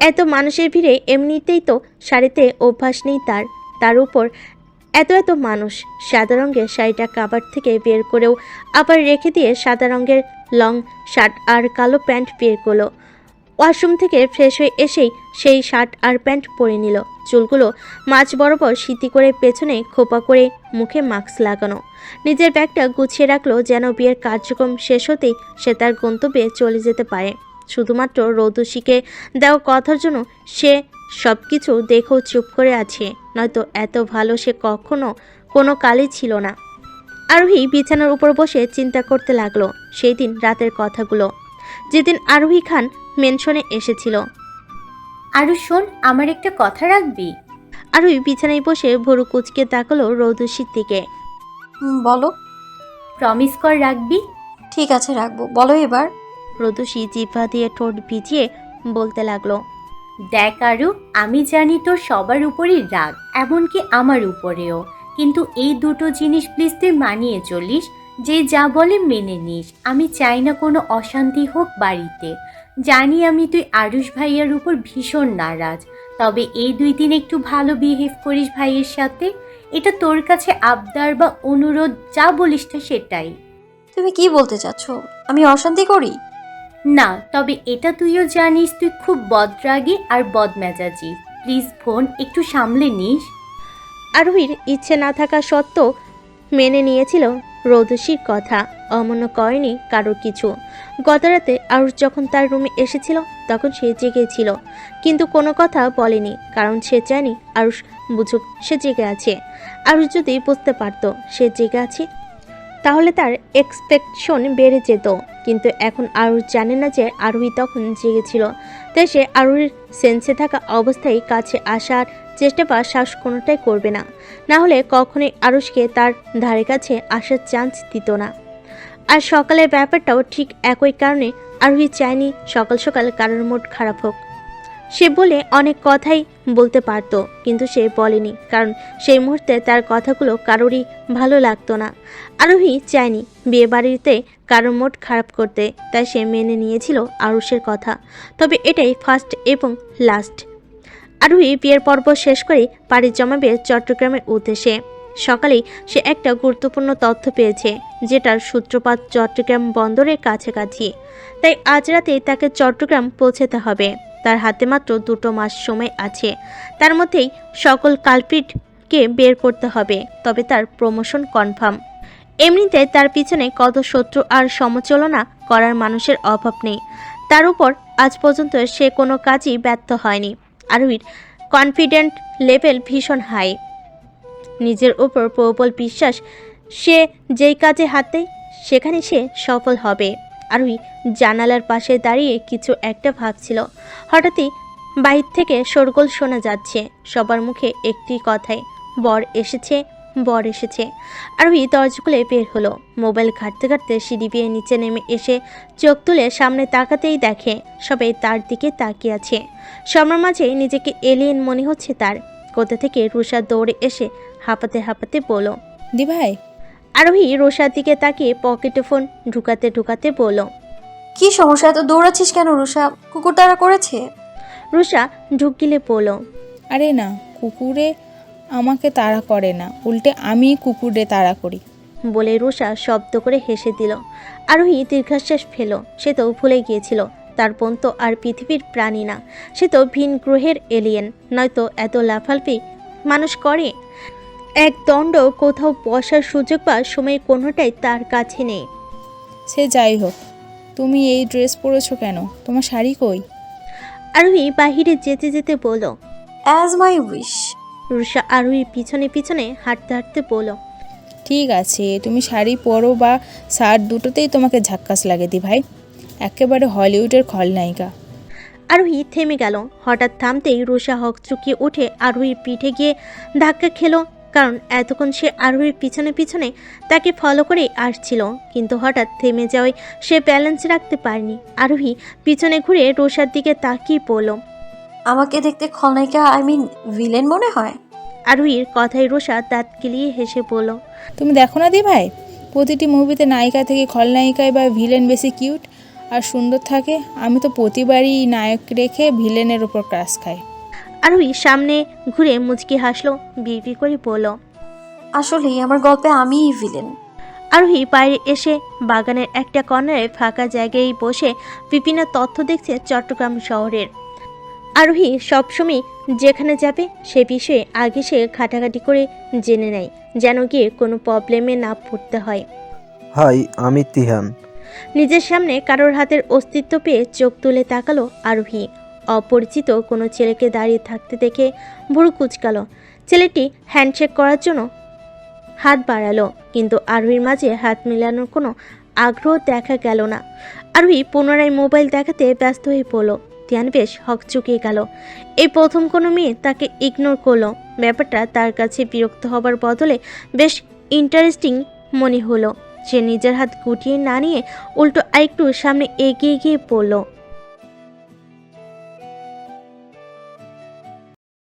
এত মানুষের ভিড়ে এমনিতেই তো শাড়িতে অভ্যাস নেই তার উপর এত মানুষ। সাদা রঙের শাড়িটা কাবার থেকে বের করেও আবার রেখে দিয়ে সাদা রঙের লং শার্ট আর কালো প্যান্ট বের করলো। ওয়াশরুম থেকে ফ্রেশ হয়ে এসেই সেই শার্ট আর প্যান্ট পরে নিল। চুলগুলো মাঝ বরাবর সিতি করে পেছনে খোপা করে, মুখে মাস্ক লাগানো। নিজের ব্যাগটা গুছিয়ে রাখলো যেন বিয়ের কার্যক্রম শেষ হতেই সে তার গন্তব্যে চলে যেতে পারে। শুধুমাত্র রৌদুষীকে দেওয়া কথার জন্য সে সব কিছু দেখেও চুপ করে আছে, নয়তো এত ভালো সে কখনো কোনো কালই ছিল না। আরোহী বিছানার উপর বসে চিন্তা করতে লাগলো সেই দিন রাতের কথাগুলো, যেদিন আরোহী খান মেনশনে এসেছিল। আরু শোন, আমার একটা কথা রাখবি? আরোহী বিছানায় বসে ভরু কুচকে তাকালো রৌদুষীর দিকে। বলো। প্রমিস কর রাখবি? ঠিক আছে, রাখবো। বলো এবার। রৌদুষী জিহ্বা দিয়ে ঠোঁট ভিজিয়ে বলতে লাগলো, দেখ আরু, আমি জানি তোর সবার উপরই রাগ, এমনকি আমার উপরেও, কিন্তু এই দুটো জিনিস প্লিজ তুই মানিয়ে চলিস। যে যা বলে মেনে নিস। আমি চাই না কোনো অশান্তি হোক বাড়িতে। জানি আমি তুই আরুষ ভাইয়ার উপর ভীষণ নারাজ, তবে এই 2 দিন একটু ভালো বিহেভ করিস ভাইয়ের সাথে। এটা তোর কাছে আবদার বা অনুরোধ, যা বলিস না সেটাই। তুমি কি বলতে চাচ্ছ? আমি অশান্তি করি? না, তবে এটা তুইও জানিস তুই খুব বদরাগী আর বদমেজাজি। প্লিজ ফোন একটু সামলে নিস। আরোহীর ইচ্ছে না থাকা সত্ত্বেও মেনে নিয়েছিল রৌদুষীর কথা, অমান্য করেনি কারোর কিছু। গতরাতে আরুষ যখন তার রুমে এসেছিল তখন সে জেগেছিল, কিন্তু কোনো কথা বলেনি, কারণ সে চায়নি আরুষ বুঝুক সে জেগে আছে। আরুষ যদি বুঝতে পারতো সে জেগে আছে তাহলে তার এক্সপেকশন বেড়ে যেত, কিন্তু এখন আরুষ জানে না যে আরোহী তখন জেগেছিল, তাই সে আরুহির সেন্সে থাকা অবস্থায় কাছে আসার চেষ্টা বা শ্বাস কোনোটাই করবে না, না হলে কখনোই আরুষকে তার ধারে কাছে আসার চান্স দিত না। আর সকালের ব্যাপারটাও ঠিক একই কারণে আরোহী চায়নি সকাল সকাল কারোর মুড খারাপ হোক। সে বলে অনেক কথাই বলতে পারতো, কিন্তু সে বলেনি, কারণ সেই মুহূর্তে তার কথাগুলো কারোরই ভালো লাগতো না। আরোহী চায়নি বিয়ে বাড়িতে কারোর মুড খারাপ করতে, তাই সে মেনে নিয়েছিল আরুষের কথা, তবে এটাই ফার্স্ট এবং লাস্ট। আরোহী বিয়ের পর্ব শেষ করে পাড়ি জমাবে চট্টগ্রামের উদ্দেশ্যে। সকালেই সে একটা গুরুত্বপূর্ণ তথ্য পেয়েছে, যেটার সূত্রপাত চট্টগ্রাম বন্দরের কাছাকাছি, তাই আজ রাতে তাকে চট্টগ্রাম পৌঁছাতে হবে। তার হাতে মাত্র 2 মাস সময় আছে, তার মধ্যেই সকল কালপ্রিটকে বের করতে হবে, তবে তার প্রমোশন কনফার্ম। এমনিতে তার পিছনে কত শত্রু আর সমালোচনা করার মানুষের অভাব নেই, তার উপর আজ পর্যন্ত সে কোনো কাজই ব্যর্থ হয়নি। আরোহীর কনফিডেন্ট লেভেল ভীষণ হাই, নিজের উপর প্রবল বিশ্বাস, সে যেই কাজে হাত দেয় সেখানে সে সফল হবে। আরোহী জানালার পাশে দাঁড়িয়ে কিছু একটা ভাবছিল, হঠাৎই বাহির থেকে শোরগোল শোনা যাচ্ছে, সবার মুখে একটি কথাই, বর এসেছে, বর এসেছে। আরোহী দরজা খুলে বের হলো। মোবাইল ঘাঁটতে ঘাঁটতে সিঁড়ি বেয়ে নিচে নেমে এসে চোখ তুলে সামনে তাকাতেই দেখে সবাই তার দিকে তাকিয়ে আছে। সবার মাঝে নিজেকে এলিয়েন মনে হচ্ছে তার। কোথা থেকে রুষা দৌড়ে এসে হাঁপাতে হাঁপাতে বলল, দি ভাই। আরোহী রুষার দিকে তাকিয়ে পকেটে ফোন ঢুকাতে ঢুকাতে বলল, কি সমস্যা? এত দৌড়াচ্ছিস কেন রুষা? কুকুর তাড়া করেছে? রুষা ঢুক গিলে বলল, আরে না, কুকুরে আমাকে তাড়া করে না, উল্টে আমি কুকুরে তাড়া করি। বলে রুষা শব্দ করে হেসে দিল। আরোহী দীর্ঘশ্বাস ফেল। সে তো ভুলে গিয়েছিল তার বোন তো আর পৃথিবীর প্রাণী না, সে তো ভিন গ্রহের এলিয়েন, নয়তো এত লাফালাফি মানুষ করে। এক দণ্ড কোথাও বসার সুযোগ বা সময় কোনোটাই তার কাছে নেই। সে যাই হোক, তুমি এই ড্রেস পরেছো কেন? তোমার শাড়ি কই? আরোহী বাহিরে যেতে যেতে বলল, অ্যাজ মাই উইশ। রুষা আরোহীর পিছনে পিছনে হাঁটতে হাঁটতে বলল, ঠিক আছে, তুমি শাড়ি পরো বা শার্ট, দুটোতেই তোমাকে ঝাক্কাস লাগে দি ভাই, একেবারে হলিউডের খলনায়িকা। আরোহী থেমে গেল। হঠাৎ থামতেই রুষা হকচকিয়ে উঠে আরোহীর পিঠে গিয়ে ধাক্কা খেলো, কারণ এতক্ষণ সে আরোহীর পিছনে পিছনে তাকে ফলো করে আসছিল, কিন্তু হঠাৎ থেমে যাওয়ায় সে ব্যালেন্স রাখতে পারেনি। আরোহী পিছনে ঘুরে রুষার দিকে তাকিয়ে পড়ল। আমাকে দেখতে খলনায়িকা, আই মিন ভিলেন মনে হয়? আরোহীর কথায় রুষা দাঁত কিলিয়ে হেসে বলল, তুমি দেখো না দি ভাই, প্রতিটি মুভিতে নায়িকা থেকে খলনায়িকায় বা ভিলেন বেশি কিউট আর সুন্দর থাকে। আমি তো প্রতিবারই নায়ক রেখে ভিলেনের ওপর ক্রাশ খাই। আরোহী সামনে ঘুরে মুচকি হাসলো, বিড়বিড় করে বলল, আসলেই আমার গল্পে আমিই ভিলেন। আরোহী বাইরে এসে বাগানের একটা কর্নারে ফাঁকা জায়গায় বসে বিভিন্ন তথ্য দেখছে চট্টগ্রাম শহরের। আরোহী সবসময় যেখানে যাবে সে বিষয়ে আগে সে ঘাটাঘাটি করে জেনে নেয়, যেন গিয়ে কোনো প্রবলেমে না পড়তে হয়। হাই, আমি তিহান। নিজের সামনে কারোর হাতের অস্তিত্ব পেয়ে চোখ তুলে তাকালো আরোহী। অপরিচিত কোনো ছেলেকে দাঁড়িয়ে থাকতে দেখে ভুরু কুঁচকালো। ছেলেটি হ্যান্ডশেক করার জন্য হাত বাড়ালো, কিন্তু আরোহীর মাঝে হাত মেলানোর কোনো আগ্রহ দেখা গেল না। আরোহী পুনরায় মোবাইল দেখাতে ব্যস্ত হয়ে পড়ল। তিয়ান বেশ হকচকিয়ে গেল। এই প্রথম কোনো মেয়ে তাকে ইগনোর করলো। ব্যাপারটা তার কাছে বিরক্ত হবার বদলে বেশ ইন্টারেস্টিং মনে হলো। সে নিজের হাত গুটিয়ে না নিয়ে উল্টো আরেকটু সামনে এগিয়ে গিয়ে পড়ল।